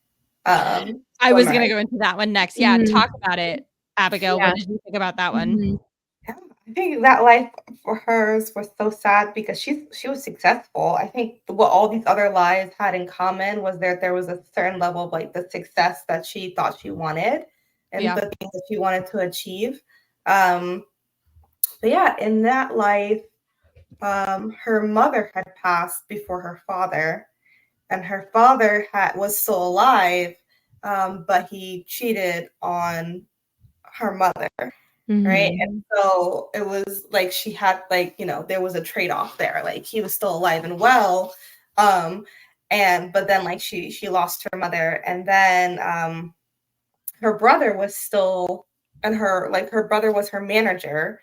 I was swimmer. gonna go into that one next. Yeah, Mhm, talk about it, Abigail. What yeah, did you think about that one? mhm, Yeah, I think that life for hers was so sad because she was successful. I think what all these other lives had in common was that there was a certain level of like the success that she thought she wanted and Yeah. the things that she wanted to achieve. Um, but yeah, in that life, her mother had passed before her father, and her father was still alive, but he cheated on her mother, right? mhm, And so it was like she had like, there was a trade-off there. Like he was still alive and well. Um, and but then like she lost her mother, and then her brother was still and her brother was her manager.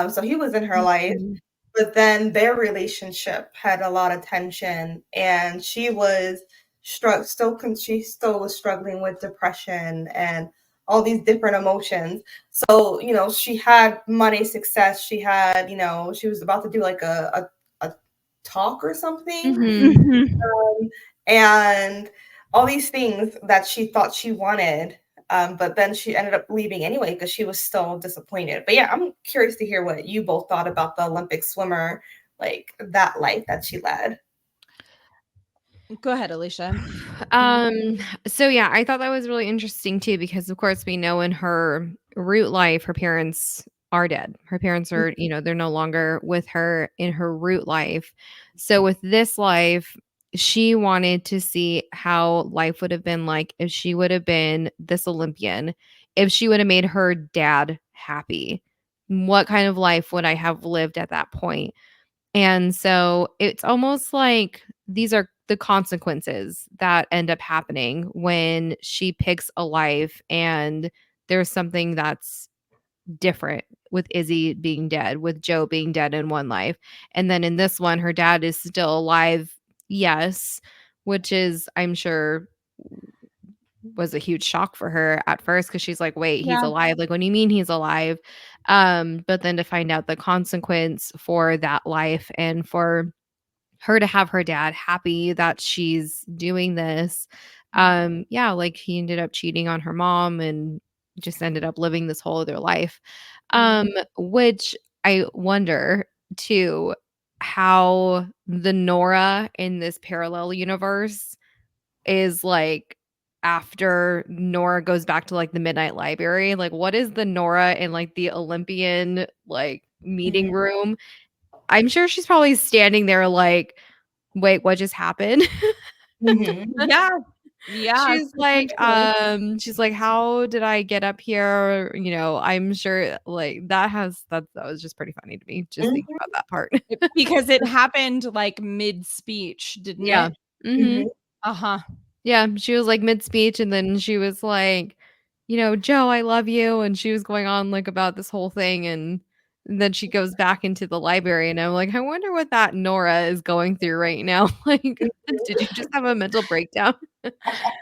So he was in her life, mhm, but then their relationship had a lot of tension, and she was she still was struggling with depression and all these different emotions. So she had money, success, she had she was about to do like a talk or something, mhm. Mhm. and all these things that she thought she wanted. But then she ended up leaving anyway because she was still disappointed. But yeah, I'm curious to hear what you both thought about the Olympic swimmer, like that life that she led. Go ahead, Alicia. Um, so yeah, I thought that was really interesting too because of course we know in her root life her parents are dead. Her parents are, they're no longer with her in her root life. So with this life, she wanted to see how life would have been like if she would have been this Olympian, if she would have made her dad happy. What kind of life would I have lived at that point? And so it's almost like these are the consequences that end up happening when she picks a life and there's something that's different with Izzy being dead, with Joe being dead in one life. And then in this one, her dad is still alive. Yes, which is, I'm sure, was a huge shock for her at first because she's like, wait, he's Yeah. alive. Like, what do you mean he's alive? But then to find out the consequence for that life and for her to have her dad happy that she's doing this. Yeah, like he ended up cheating on her mom and just ended up living this whole other life. Mhm. Which I wonder too how the Nora in this parallel universe is like after Nora goes back to like the Midnight Library. Like, what is the Nora in like the Olympian like meeting Mhm. room? I'm sure she's probably standing there like, "Wait, what just happened?" Mhm. Yeah. Yeah, potentially. She's like, "How did I get up here?" I'm sure like that was just pretty funny to me just thinking Mhm. about that part. Because it happened, like, mid-speech, didn't Yeah. it? Mhm. Mhm. Uh-huh. Yeah, she was, like, mid-speech, and then she was like, "Joe, I love you," and she was going on, like, about this whole thing, and then she goes back into the library, and I'm like, I wonder what that Nora is going through right now. Like, did you just have a mental breakdown?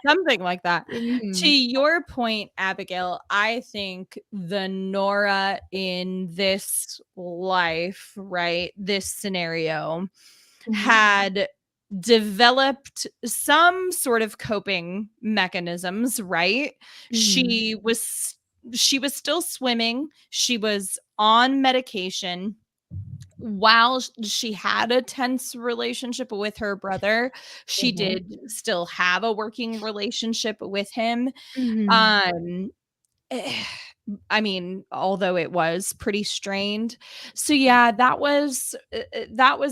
Something like that. To Mhm. your point, Abigail, I think the Nora in this life, right, this scenario, had developed some sort of coping mechanisms, right? Mhm. She was still swimming. She was on medication. While she had a tense relationship with her brother, she did still have a working relationship with him. Mhm. Um, I mean, although it was pretty strained. So yeah, that was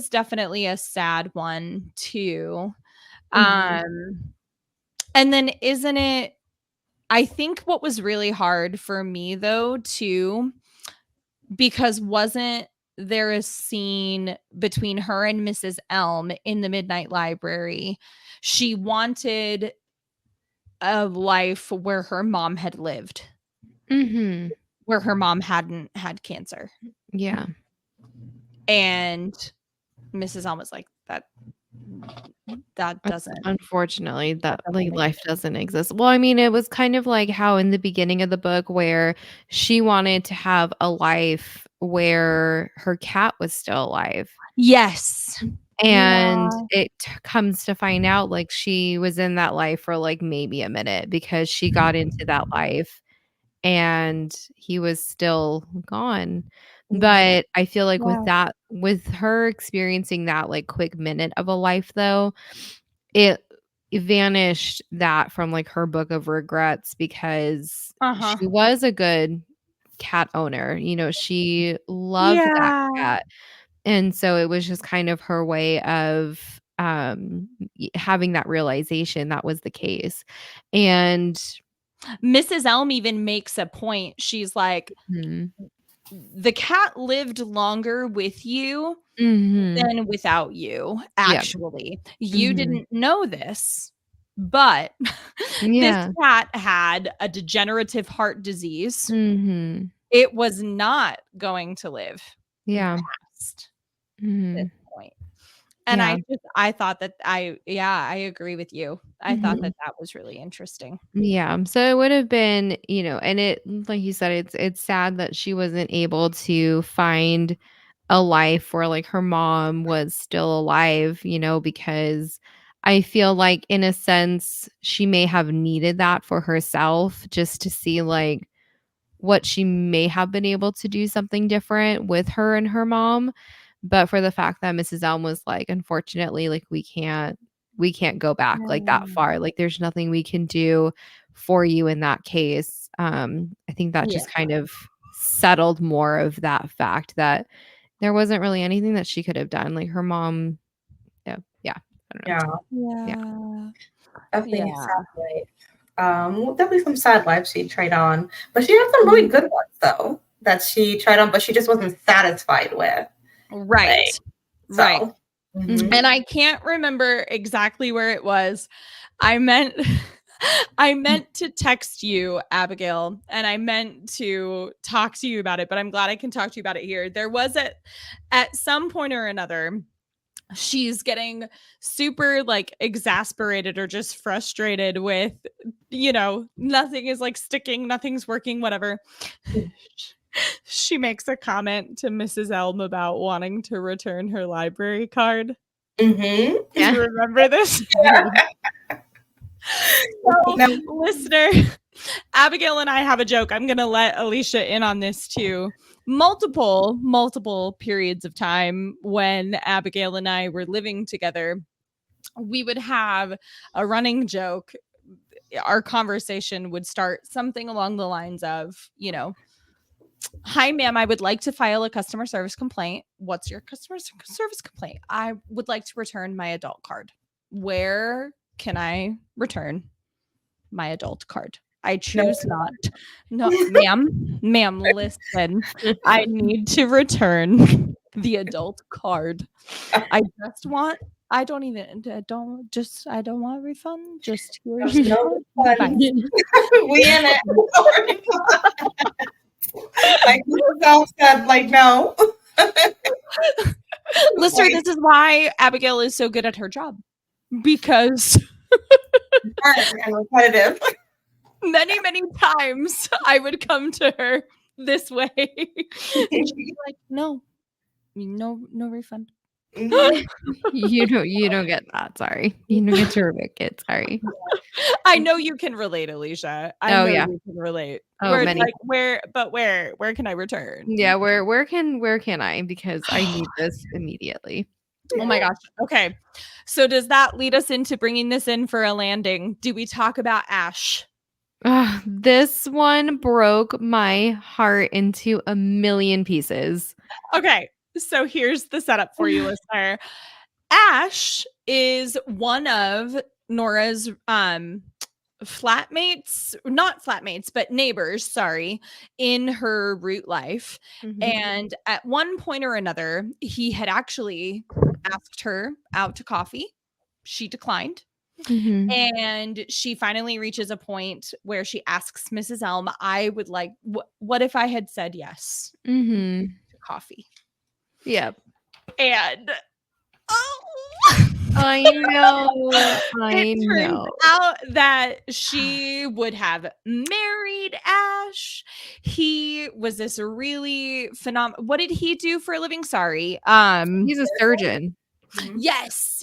definitely a sad one too. Mhm. Um, and then isn't it I think what was really hard for me though too, because wasn't there a scene between her and Mrs. Elm in the Midnight Library? She wanted a life where her mom had lived, Mhm. where her mom hadn't had cancer. Yeah. And Mrs. Elm was like, that doesn't Unfortunately, that that, doesn't like, make life doesn't exist. Well, I mean, it was kind of like how in the beginning of the book where she wanted to have a life where her cat was still alive, Yes. and Yeah. it comes to find out, like, she was in that life for, like, maybe a minute because she got into that life and he was still gone. Mhm. But I feel like Yeah. with her experiencing that, like, quick minute of a life, though, it vanished that from, like, her book of regrets because Uh-huh. she was a good cat owner, she loved that Yeah. cat, and so it was just kind of her way of, having that realization that was the case, and Mrs. Elm even makes a point. She's like, Mhm. the cat lived longer with you Mhm. than without you, Yeah. actually. You Mhm. didn't know this, but this Yeah. cat had a degenerative heart disease. Mhm. It was not going to live Yeah. past this Mhm. point. And Yeah. I thought that I agree with you. I thought Mhm. that that was really interesting. Yeah, so it would have been, and it like you said, it's sad that she wasn't able to find a life where, like, her mom was still alive, because I feel like in a sense she may have needed that for herself just to see, like, what she may have been able to do something different with her and her mom. But for the fact that Mrs. Elm was like, "Unfortunately, like, we can't go back, like, that Mm. far. Like, there's nothing we can do for you in that case." I think that Yeah. just kind of settled more of that fact that there wasn't really anything that she could have done. Like, her mom, yeah, I don't know. Yeah, Yeah. Yeah. definitely a Yeah. sad life. Well, definitely some sad lives she tried on, but she had some really Mhm. good ones though that she tried on, but she just wasn't satisfied with. Like Right. Right. so. Mhm. And Mhm. I can't remember exactly where it was. I meant I meant to text you, Abigail, and I meant to talk to you about it, but I'm glad I can talk to you about it here. There was at some point or another, she's getting super like exasperated or just frustrated with, nothing is like sticking, nothing's working, whatever. She makes a comment to Mrs. Elm about wanting to return her library card. Mhm. Do you Yeah. remember this? So, Now, listener, Abigail and I have a joke. I'm going to let Alicia in on this too. Multiple periods of time when Abigail and I were living together, we would have a running joke. Our conversation would start something along the lines of, "Hi, ma'am, I would like to file a customer service complaint. What's your customer service complaint? I would like to return my adult card. Where can I return my adult card? I no. choose not." No, ma'am, listen. I need to return the adult card. I just want I don't even I don't just I don't want a refund. Just here's the No card. Bye. funds. We in it. Like Mrs. L said, like, no. Listener, this is why Abigail is so good at her job. Because and repetitive. many, many times I would come to her this way. And she'd be like, no refund. You don't get that. Sorry. You don't get to revoke it. Sorry. I know you can relate, Alicia. I know you can relate. Oh, Where many. it's like, where can I return? Yeah, where can I? Because I need this immediately. Oh my gosh. Okay. So does that lead us into bringing this in for a landing? Do we talk about Ash? This one broke my heart into a million pieces. Okay. So here's the setup for you, listener. Ash is one of Nora's flatmates, not flatmates, but neighbors, sorry, in her root life. And at one point or another, he had actually asked her out to coffee. She declined. And she finally reaches a point where she asks Mrs. Elm, I would like, what if I had said yes to coffee? Yep. And I know. It turns out that she would have married Ash. He was this really phenomenal. What did he do for a living? Sorry. He's a surgeon. Yes.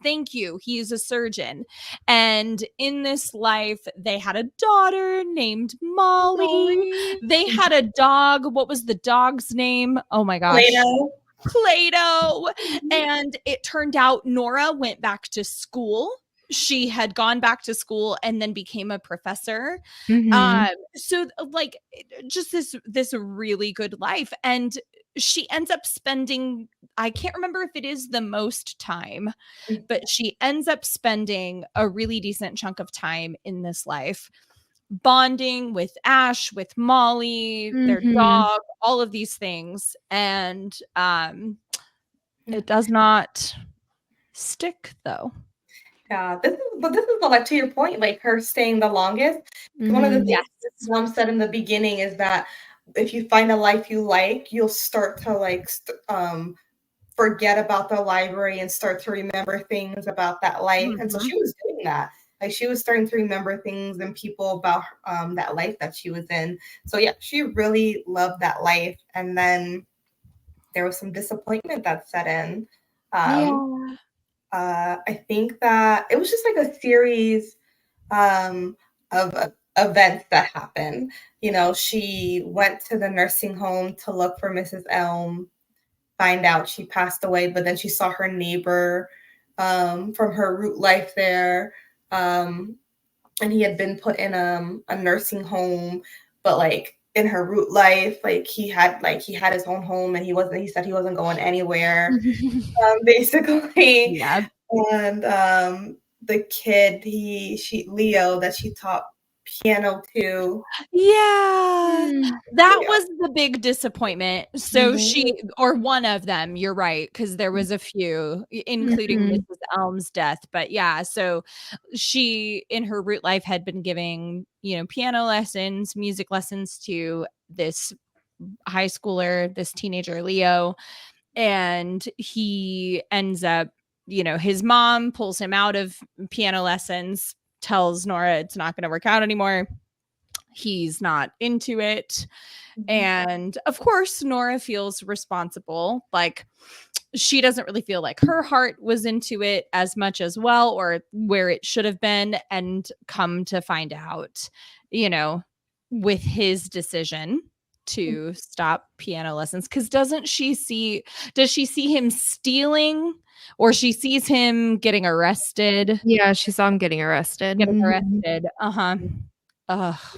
Thank you. He's a surgeon. And in this life, they had a daughter named Molly. They had a dog. What was the dog's name? Oh my gosh. Plato. And it turned out Nora went back to school. She had gone back to school and then became a professor. So like just this really good life. And she ends up spending, I can't remember if it is the most time, but she ends up spending a really decent chunk of time in this life bonding with Ash, with Molly, their dog, all of these things. And it does not stick though. Yeah, this is like to your point, like her staying the longest. One of the things Mom said in the beginning is that if you find a life you like, you'll start to like forget about the library and start to remember things about that life. And so she was doing that. Like she was starting to remember things and people about that life that she was in. So yeah, she really loved that life. And then there was some disappointment that set in. I think that it was just like a series of events that happened. You know, she went to the nursing home to look for Mrs. Elm, find out she passed away, but then she saw her neighbor from her root life there. And he had been put in a nursing home, but like in her root life, like he had his own home and he said he wasn't going anywhere. Basically. Yeah. And the kid, Leo that she taught piano to. That was the big disappointment. So she, or one of them, you're right, because there was a few, including Mrs. Elm's death. But yeah, so she in her root life had been giving, piano lessons, music lessons to this high schooler, this teenager, Leo. And he ends up, his mom pulls him out of piano lessons, tells Nora it's not going to work out anymore. He's not into it. And of course, Nora feels responsible. Like she doesn't really feel like her heart was into it as much as well, or where it should have been. And come to find out, with his decision to stop piano lessons, because does she see him stealing, or she sees him getting arrested? Yeah, she saw him getting arrested.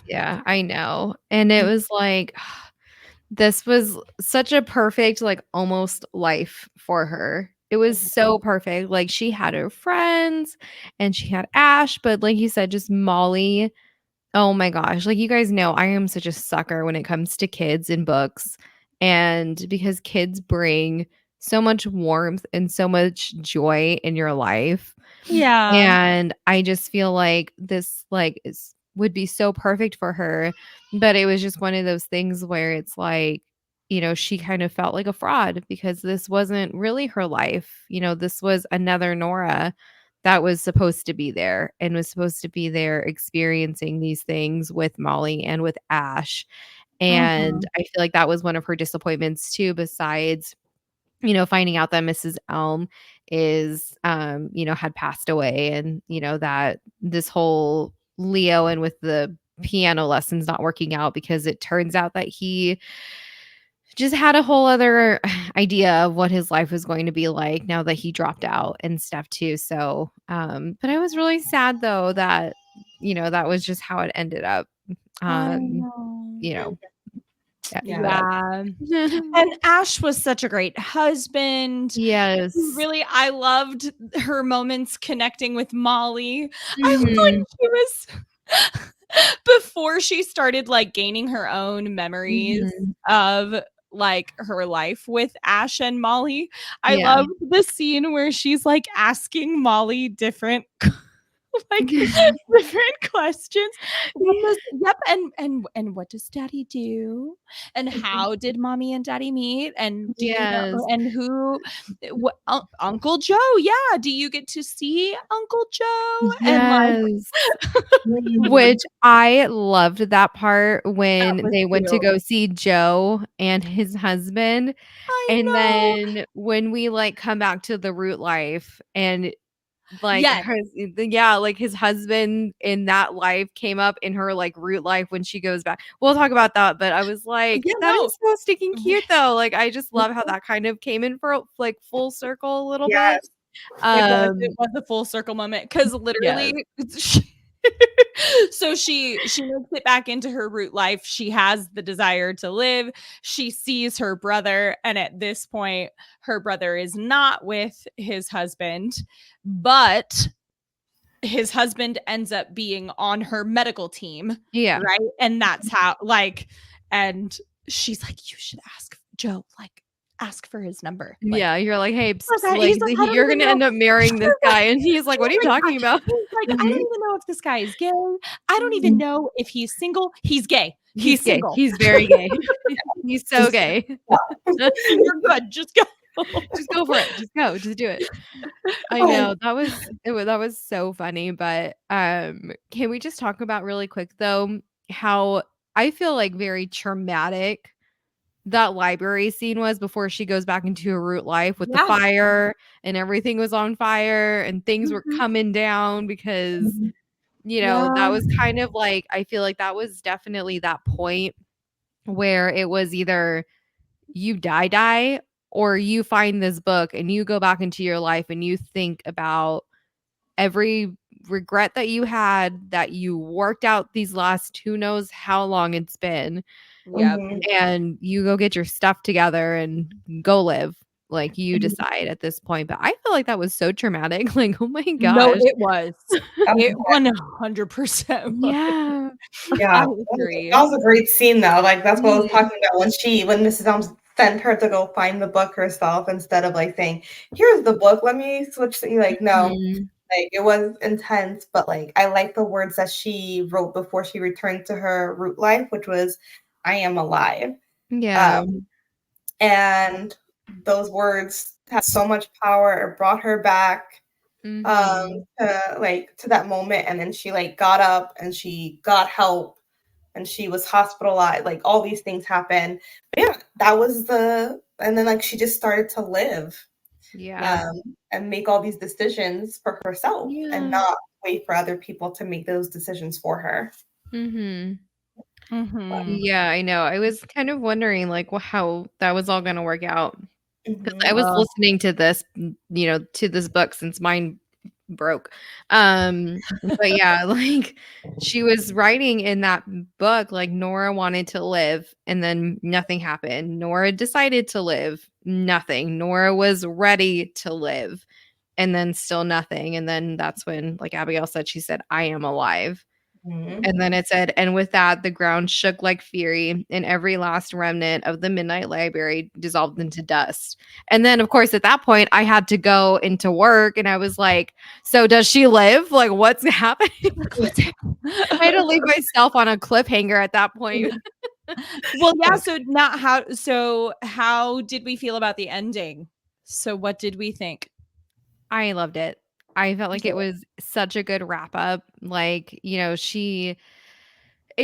Yeah, I know. And it was like, this was such a perfect, like almost life for her. It was so perfect. Like she had her friends and she had Ash, but like you said, just Molly. Oh my gosh. Like you guys know, I am such a sucker when it comes to kids and books. And because kids bring so much warmth and so much joy in your life. Yeah. And I just feel like this would be so perfect for her. But it was just one of those things where it's like, she kind of felt like a fraud because this wasn't really her life. This was another Nora that was supposed to be there and was supposed to be there experiencing these things with Molly and with Ash. And Mhm. I feel like that was one of her disappointments too, besides, finding out that Mrs. Elm is, had passed away, and, that this whole Leo and with the piano lessons not working out because it turns out that he just had a whole other idea of what his life was going to be like now that he dropped out and stuff too. So, but I was really sad though that, that was just how it ended up. I Um, know. you know, Yeah. but Yeah. And Ash was such a great husband. yes. Really, I loved her moments connecting with Molly. I was Mhm. like, she was before she started like gaining her own memories Mhm. of like her life with Ash and Molly. I Yeah. love the scene where she's like asking Molly different like different questions. What does yep, and what does daddy do? And how did mommy and daddy meet? And do you know Yes. and who what Uncle Joe? Yeah, do you get to see Uncle Joe? And like Yes. Mhm. Which I loved that part that when was they went to cute. go see Joe and his husband, I and know. then when we, like, come back to the root life and, like, Yes. like, his husband in that life came up in her, like, root life when she goes back. We'll talk about that, but I was like, Yeah, "That no. is so stinking cute, though." Like, I just love how that kind of came in for, like, full circle a little bit. Yes. It was a full circle moment because Yes. literally so she makes it back into her root life. She has the desire to live. She sees her brother, and at this point, her brother is not with his husband, but his husband ends up being on her medical team, Yeah. right? And that's how like and she's like, "You should ask Joe, like, ask for his number." Like, Yeah, you're like, "Hey, like, like, he's like, "I don't you're even gonna know." end up marrying this guy," and he's like, She "What was are you like, talking about?" he's like, "I don't Mhm. even know if this guy is gay. I don't even Mhm. know if he's single. He's gay. He's He's gay. single. He's very gay. He's so Just gay. You're good. Just go." Just go for it. Just go. Just do it. I oh, know. That was so funny, but, can we just talk about really quick, though, how I feel like very traumatic that library scene was before she goes back into her root life with the Yeah. fire and everything was on fire and things were Mhm. coming down because, mhm. that Yeah. was kind of like I feel like that was definitely that point where it was either you die or you find this book and you go back into your life and you think about every regret that you had that you worked out these last who knows how long it's been Yep. Mhm. and you go get your stuff together and go live like you Mhm. decide at this point. But I feel like that was so traumatic. Like, oh my No, gosh. it was. That It was 100% was. Yeah. I Yeah, agree. that was a great scene though. Like that's what I was Mhm. talking about when Mrs. Elms sent her to go find the book herself instead of like saying, "Here's the book. Let me switch." Like no, Mhm. like it was intense, but like I like the words that she wrote before she returned to her root life, which was, "I am alive." Yeah. Um, and those words had so much power. It brought her back Mhm. to that moment, and then she like got up and she got help and she was hospitalized. Like all these things happened. But yeah, that was and then like she just started to live Yeah. um, and make all these decisions for herself and Yeah. not wait for other people to make those decisions for her. Mhm. Mhm. Yeah, I know. I was kind of wondering like how that was all going to work out. 'Cause I Mhm. was listening to this, to this book since mine broke. But yeah, like, she was writing in that book, like, Nora wanted to live, and then nothing happened. Nora decided to live, nothing. Nora was ready to live, and then still nothing, and then that's when, like Abigail said, she said, "I am alive." Mhm. And then it said, and with that, the ground shook like fury, and every last remnant of the Midnight Library dissolved into dust. And then, of course, at that point, I had to go into work, and I was like, so does she live? Like, what's happening? I had to leave myself on a cliffhanger at that point. Well, yeah, so how did we feel about the ending? So what did we think? I loved it. I felt like Yeah. it was such a good wrap up. Like, it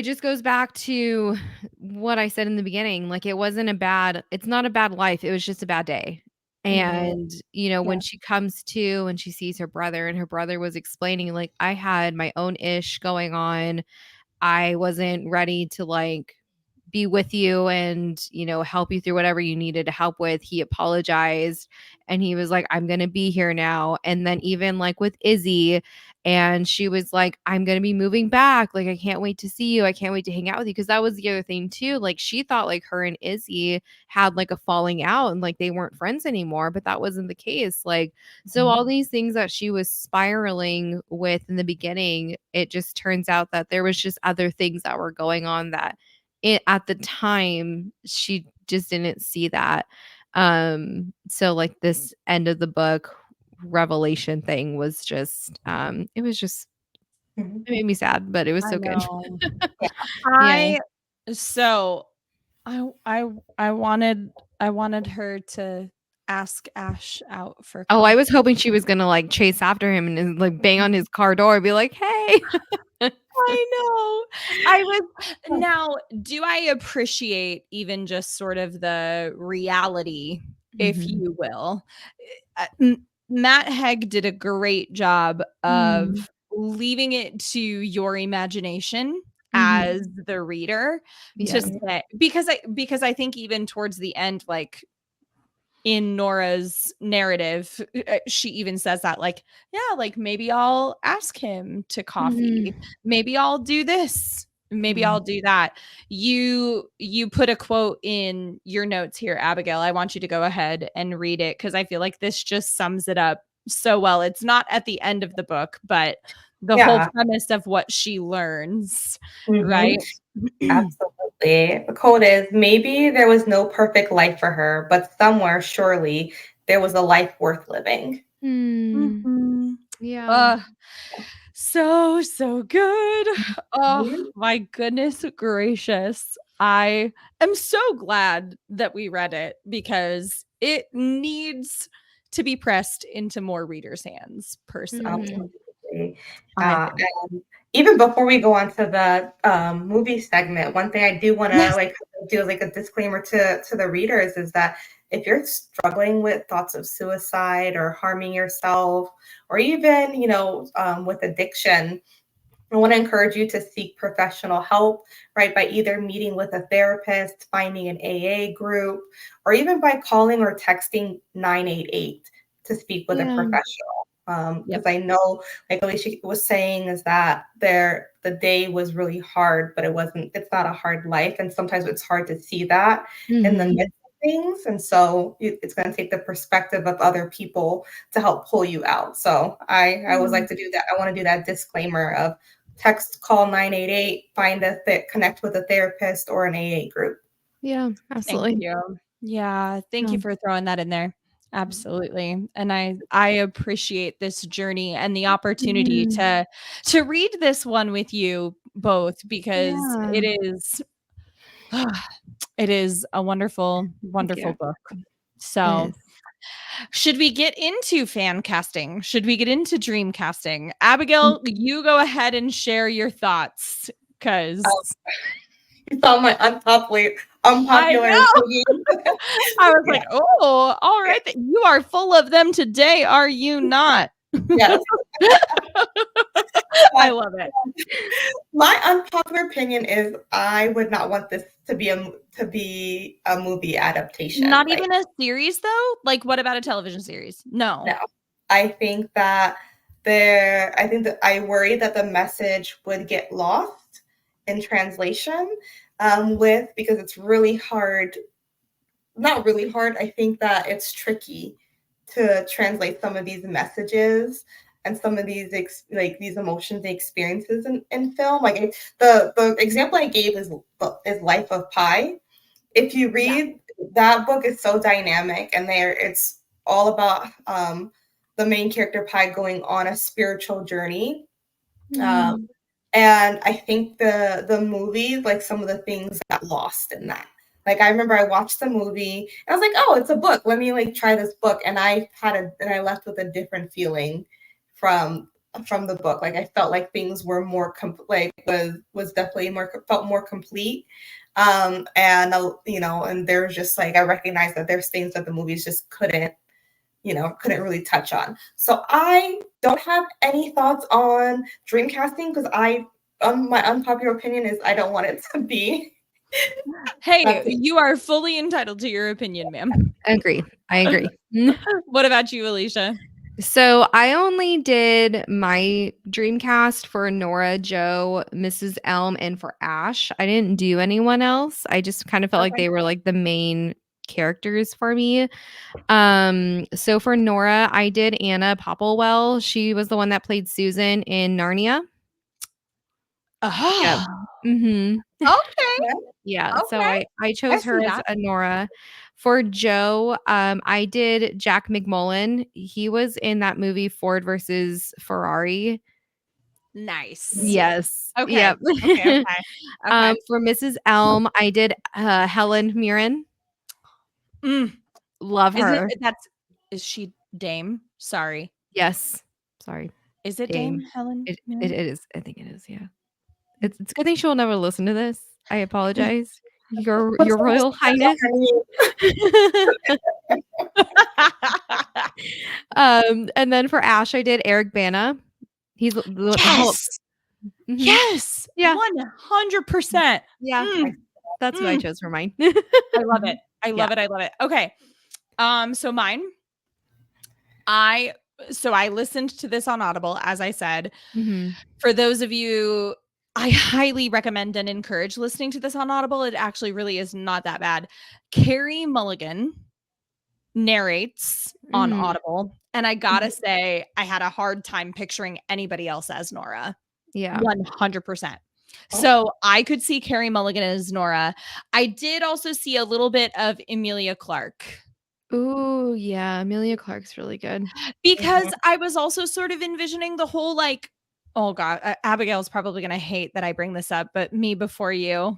just goes back to what I said in the beginning. Like, it's not a bad life. It was just a bad day. Mhm. And, Yeah. when she comes to and she sees her brother, and her brother was explaining, like, I had my own ish going on. I wasn't ready to like be with you and, help you through whatever you needed to help with. He apologized and he was like, I'm going to be here now. And then even like with Izzy, and she was like, I'm going to be moving back. Like, I can't wait to see you. I can't wait to hang out with you. Cause that was the other thing too. Like, she thought like her and Izzy had like a falling out and like they weren't friends anymore, but that wasn't the case. Like, so all these things that she was spiraling with in the beginning, it just turns out that there was just other things that were going on that at the time she just didn't see that. So like this end of the book revelation thing was just Mhm. it made me sad, but it was I so good. know. Yeah. Yeah. I so I wanted her to ask Ash out for Oh, I was hoping coffee. she was gonna like chase after him and like bang on his car door and be like, hey. I know. I was now, do I appreciate even just sort of the reality, if Mhm. you will? Matt Haig did a great job Mhm. of leaving it to your imagination Mhm. as the reader to Yeah. Mhm. say, because I think even towards the end, like in Nora's narrative, she even says that, like, yeah, like maybe I'll ask him to Mhm. coffee. Maybe I'll do this. Maybe Mhm. I'll do that. You put a quote in your notes here, Abigail. I want you to go ahead and read it because I feel like this just sums it up so well. It's not at the end of the book, but the whole Yeah. premise of what she learns, Mhm. right? Absolutely. The quote is, maybe there was no perfect life for her, but somewhere, surely, there was a life worth living. Hmm. Mhm. Yeah. Uh, so good. Oh Mhm. my goodness gracious. I am so glad that we read it because it needs to be pressed into more readers' hands, personally. Mhm. Absolutely. I think. And even before we go on to the movie segment, one thing I do want to Yes. like do like a disclaimer to the readers is that if you're struggling with thoughts of suicide or harming yourself, or even with addiction, I want to encourage you to seek professional help, right? By either meeting with a therapist, finding an AA group, or even by calling or texting 988 to speak with a Yeah. professional. Yep. Because I know, like Alicia was saying, is that the day was really hard, but it's not a hard life. And sometimes it's hard to see that in the Mhm. midst of things. And so it's going to take the perspective of other people to help pull you out. So I always like to do that. I want to do that disclaimer of text, call 988, connect with a therapist or an AA group. Yeah, Thank absolutely. you. Yeah, thank Yeah. you for throwing that in there. Absolutely. And I appreciate this journey and the opportunity Mhm. to read this one with you both because Yeah. it is it is a wonderful Thank wonderful you. book. It So, is. should we get into fan casting? Should we get into dream casting? Abigail, you go ahead and share your thoughts cuz You saw my I unpopular know. opinion. I was Yeah, like, "Oh, all right. You are full of them today, are you not?" yes. I But love it. my unpopular opinion is I would not want this to be a movie adaptation. Not Like, even a series though? Like, what about a television series? No. no. I think that I think that I worry that the message would get lost in translation because it's really hard, not really hard. I think that it's tricky to translate some of these messages and some of these these emotions and experiences in film. Like the example I gave is Life of Pi. If you read that book, it's so dynamic, and it's all about the main character Pi going on a spiritual journey. And I think the movie, like some of the things got lost in that. Like I remember I watched the movie and I was like, oh, it's a book. Let me like try this book. And I left with a different feeling from the book. Like I felt like things were more was definitely felt more complete. And and there's just like I recognized that there's things that the movies just couldn't really touch on. So I don't have any thoughts on dreamcasting because my unpopular opinion is I don't want it to be. Hey, you are fully entitled to your opinion, ma'am. I agree. What about you, Alicia? So I only did my Dreamcast for Nora, Joe, Mrs. Elm, and for Ash. I didn't do anyone else. I just kind of felt like they were like the main characters for me. So for Nora, I did Anna Popplewell. She was the one that played Susan in Narnia. Yeah. Okay. Yeah. Okay. So I chose her as a Nora. For Joe, I did Jack McMullen. He was in that movie Ford versus Ferrari. Nice. Yes. Okay. Yep. Okay. For Mrs. Elm, I did Helen Mirren. Love her. Is she Dame? Sorry. Yes. Sorry. Is it Dame Helen? It is. I think it is. Yeah. It's a good thing she'll never listen to this. I apologize. Your Royal Highness. And then for Ash, I did Eric Bana. He's yes, yeah, 100%. Yeah, that's who I chose for mine. I love it. I love it. Okay, so mine. I listened to this on Audible, as I said. For those of you, I highly recommend and encourage listening to this on Audible. It actually really is not that bad. Carrie Mulligan narrates on Audible, and I gotta say, I had a hard time picturing anybody else as Nora. Yeah, 100%. So I could see Carrie Mulligan as Nora. I did also see a little bit of Emilia Clarke. Ooh, yeah, Emilia Clarke's really good. Because I was also sort of envisioning the whole like, oh God, Abigail's probably going to hate that I bring this up, but Me Before You.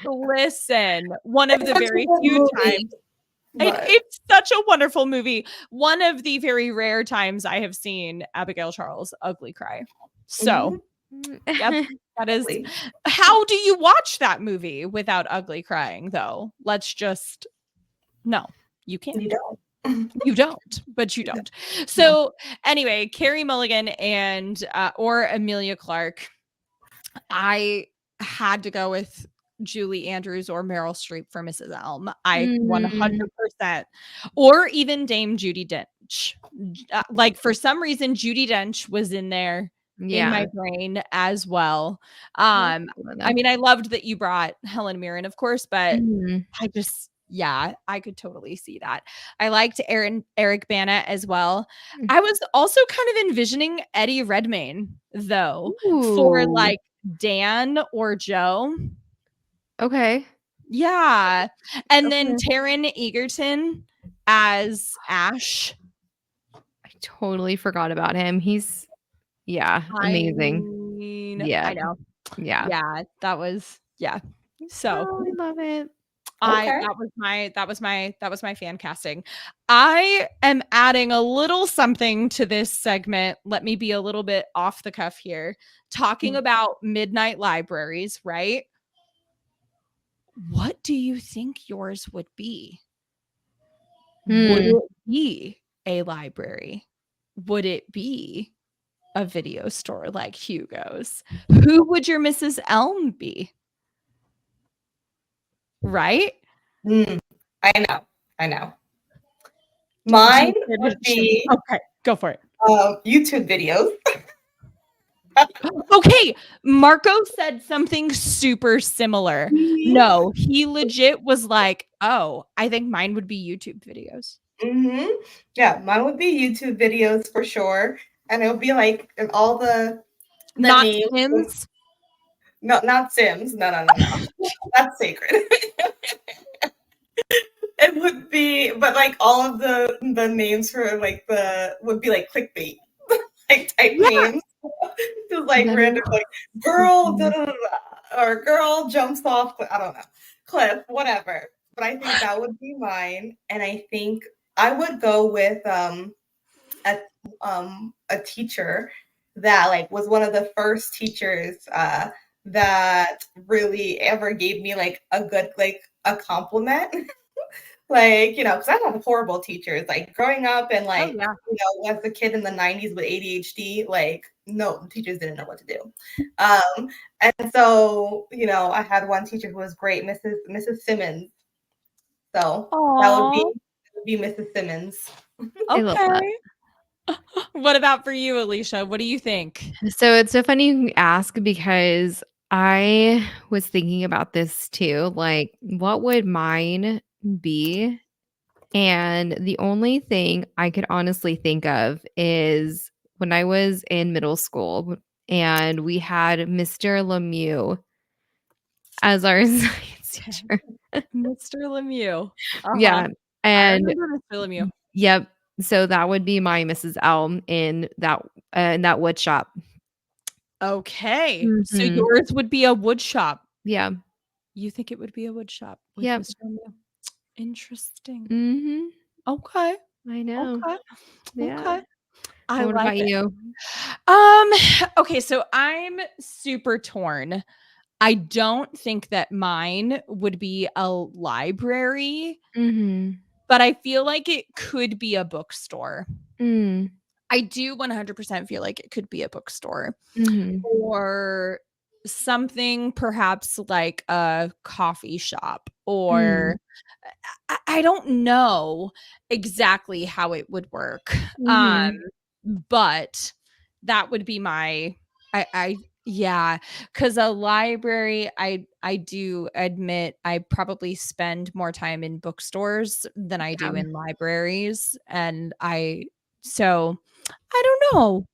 Listen, one of the very few times. It's such a wonderful movie. One of the very rare times I have seen Abigail Charles ugly cry. So, yep, that is. How do you watch that movie without ugly crying, though? No, you can't. You don't. You don't, but you don't. So anyway, Carrie Mulligan and or Emilia Clarke. I had to go with Julie Andrews or Meryl Streep for Mrs. Elm. I 100%, or even Dame Judi Dench. Like for some reason, Judi Dench was in there in my brain as well. I mean, I loved that you brought Helen Mirren, of course, but I could totally see that. I liked Eric Bana as well. I was also kind of envisioning Eddie Redmayne though for like Dan or Joe. Okay. Yeah. And then Taron Egerton as Ash. I totally forgot about him. He's amazing. I know. Yeah. That was So I love it. That was my fan casting. I am adding a little something to this segment. Let me be a little bit off the cuff here. Talking about midnight libraries, right? What do you think yours would be? Would it be a library? Would it be a video store like Hugo's? Who would your Mrs. Elm be? Right? I know. Mine would be okay. Go for it. YouTube videos. Okay, Marco said something super similar. No, he legit was like, "Oh, I think mine would be YouTube videos." Yeah, mine would be YouTube videos for sure, and it would be like and all the Not names. Sims. No, not Sims. No. That's sacred. It would be, but like all of the names for like the would be like clickbait, like type Yeah. names, just like random like girl da, da, da, da, or girl jumps off. I don't know, cliff, whatever. But I think that would be mine, and I think I would go with a teacher that like was one of the first teachers that really ever gave me like a good like a compliment. Like, you know, because I had horrible teachers. Like growing up and Oh like, yeah. you know, as a kid in the 90s with ADHD, like no teachers didn't know what to do. And so, you know, I had one teacher who was great, Mrs. Simmons. So that Aww. would be Mrs. Simmons. I love that. Okay. What about for you, Alicia? What do you think? So it's so funny you ask because I was thinking about this too. Like, what would mine be? And the only thing I could honestly think of is when I was in middle school and we had Mr. Lemieux as our science teacher. Mr. Lemieux. Yeah. I And remember Mr. Lemieux. yep. So that would be my Mrs. Elm in that wood shop. Okay. So Mhm. yours would be a wood shop. Yeah. You think it would be a wood shop with Yep. Mr. Lemieux? Interesting. Mhm. Okay. I know. Okay. Yeah. Okay. I And what like about it. you? Okay, so I'm super torn. I don't think that mine would be a library, Mhm. but I feel like it could be a bookstore. Mm. I do 100% feel like it could be a bookstore Mhm. or something perhaps like a coffee shop or Mm. I don't know exactly how it would work. Mhm. But that would be my I yeah, because a library, I do admit I probably spend more time in bookstores than I do Yeah. in libraries, and so I don't know.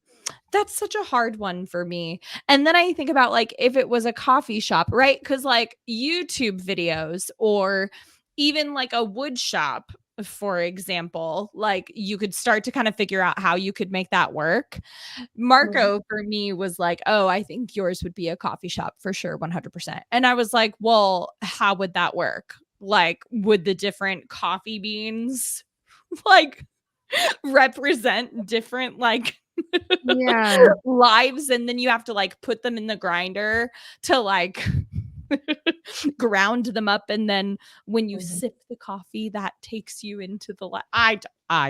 That's such a hard one for me. And then I think about like if it was a coffee shop, right? Because like YouTube videos or even like a wood shop, for example, like you could start to kind of figure out how you could make that work. Mhm. Marco for me was like, "Oh, I think yours would be a coffee shop for sure, 100%." And I was like, "Well, how would that work? Like, would the different coffee beans like represent different like Yeah. lives and then you have to like put them in the grinder to like ground them up and then when you Mhm. sip the coffee that takes you into the I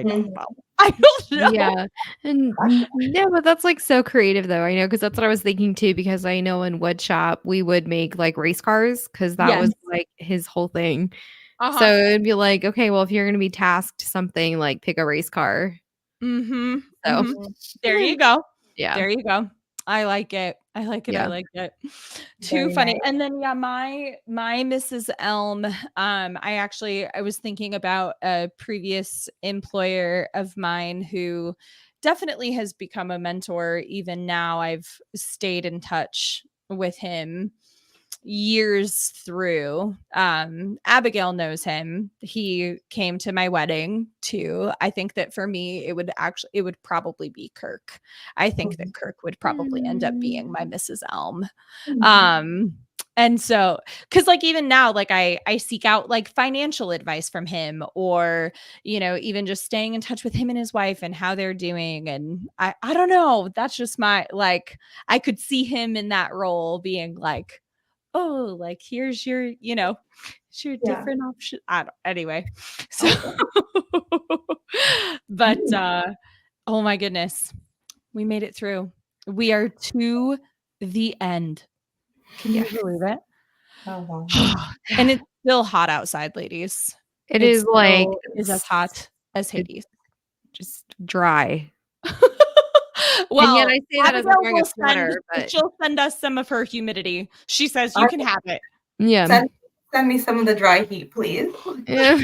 don't Mhm. know. I don't know. Yeah. And yeah, but that's like so creative though. I know because that's what I was thinking too. Because I know in wood shop we would make like race cars because that Yes. was like his whole thing. So Uh-huh. it'd be like, okay, well, if you're gonna be tasked something, like pick a race car. Mhm. So Mhm. There you go. yeah. There you go. I like it. I like it. I Yeah. like it. Too Very funny. nice. And then yeah, my Mrs. Elm, I was thinking about a previous employer of mine who definitely has become a mentor even now. I've stayed in touch with him years through. Abigail knows him. He came to my wedding too. I think that for me, it would probably be Kirk. I think that Mhm. Kirk would probably end up being my Mrs. Elm. Mhm. Um, and so, because like even now, like I seek out like financial advice from him, or even just staying in touch with him and his wife and how they're doing. And I don't know. That's just my like I could see him in that role being like, oh, like here's it's your Yeah. different option. I don't anyway. So Okay. but Mm. oh my goodness, we made it through. We are to the end. Can Yeah. you believe it? Oh wow. And Yeah. it's still hot outside, ladies. It It is like still is as hot as it's Hades. just dry. And yet Well, I say that as I'm Abigail wearing a will sweater, but she'll send us some of her humidity. She says I you can have it. yeah. send me some of the dry heat, please. Yeah.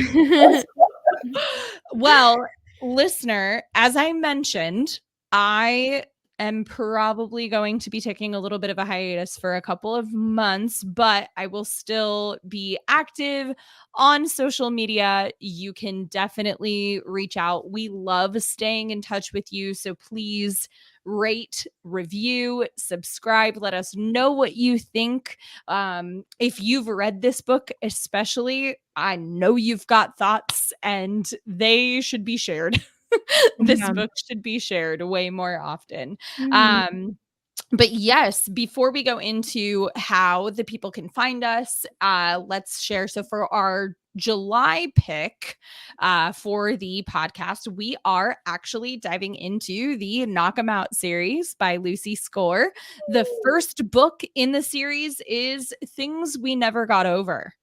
Well, listener, as I mentioned, I am probably going to be taking a little bit of a hiatus for a couple of months, but I will still be active on social media. You can definitely reach out. We love staying in touch with you. So please rate, review, subscribe. Let us know what you think. If you've read this book, especially, I know you've got thoughts and they should be shared. This book should be shared way more often. But yes, before we go into how the people can find us, let's share. So for our July pick for the podcast, we are actually diving into the Knock 'Em Out series by Lucy Score. The first book in the series is Things We Never Got Over.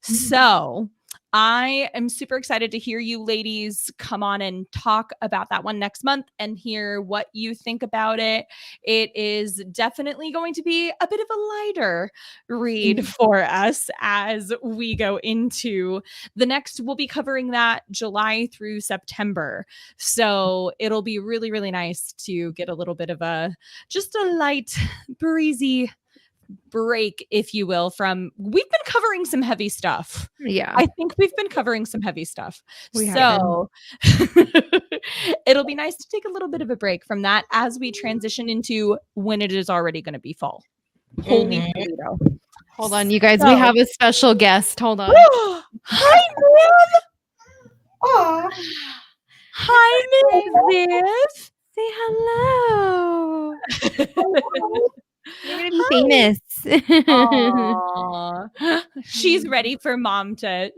So I am super excited to hear you ladies come on and talk about that one next month and hear what you think about it. It is definitely going to be a bit of a lighter read for us as we go into the next. We'll be covering that July through September. So it'll be really, really nice to get a little bit of just a light, breezy break, if you will, from we've been covering some heavy stuff. Yeah. I think we've been covering some heavy stuff. So it'll be nice to take a little bit of a break from that as we transition into when it is already going to be fall. Holy Toledo. Hold on, you guys. We have a special guest. Hold on. Hi, Mom. Aw. Hi, Miss Viv. Say hello. You're gonna be famous. She's ready for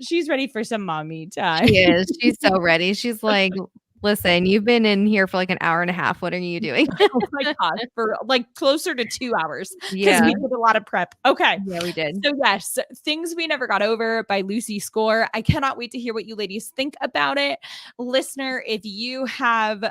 she's ready for some mommy time. She is. She's so ready. She's like, listen, you've been in here for like an hour and a half. What are you doing? Oh my gosh, for like closer to 2 hours. Because we did a lot of prep. Okay. Yeah, we did. So yes, Things We Never Got Over by Lucy Score. I cannot wait to hear what you ladies think about it. Listener, if you have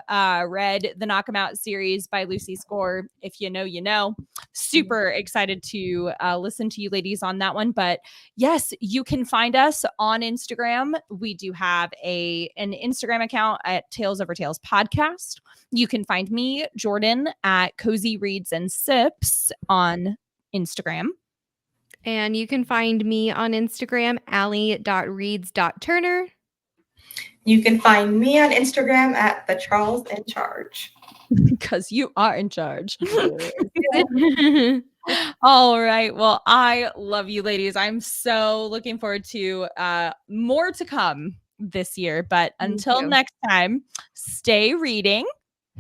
read the Knock 'Em Out series by Lucy Score, if you know, you know. Super excited to listen to you ladies on that one. But yes, you can find us on Instagram. We do have an Instagram account at Tales Over Tales Podcast. You can find me, Jordan, at Cozy Reads and Sips on Instagram. And you can find me on Instagram, Allie.reads.turner. You can find me on Instagram at the Charles in Charge. Because you are in charge. All right. Well, I love you ladies. I'm so looking forward to more to come this year. But until next time, stay reading.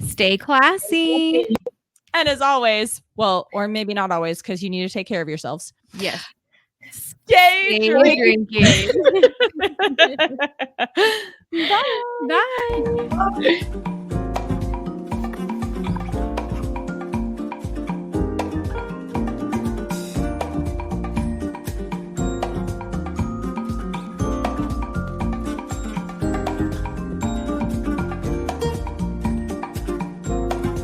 Stay classy. And as always, well, or maybe not always, because you need to take care of yourselves. Yes. Stay drinking. Bye. Bye.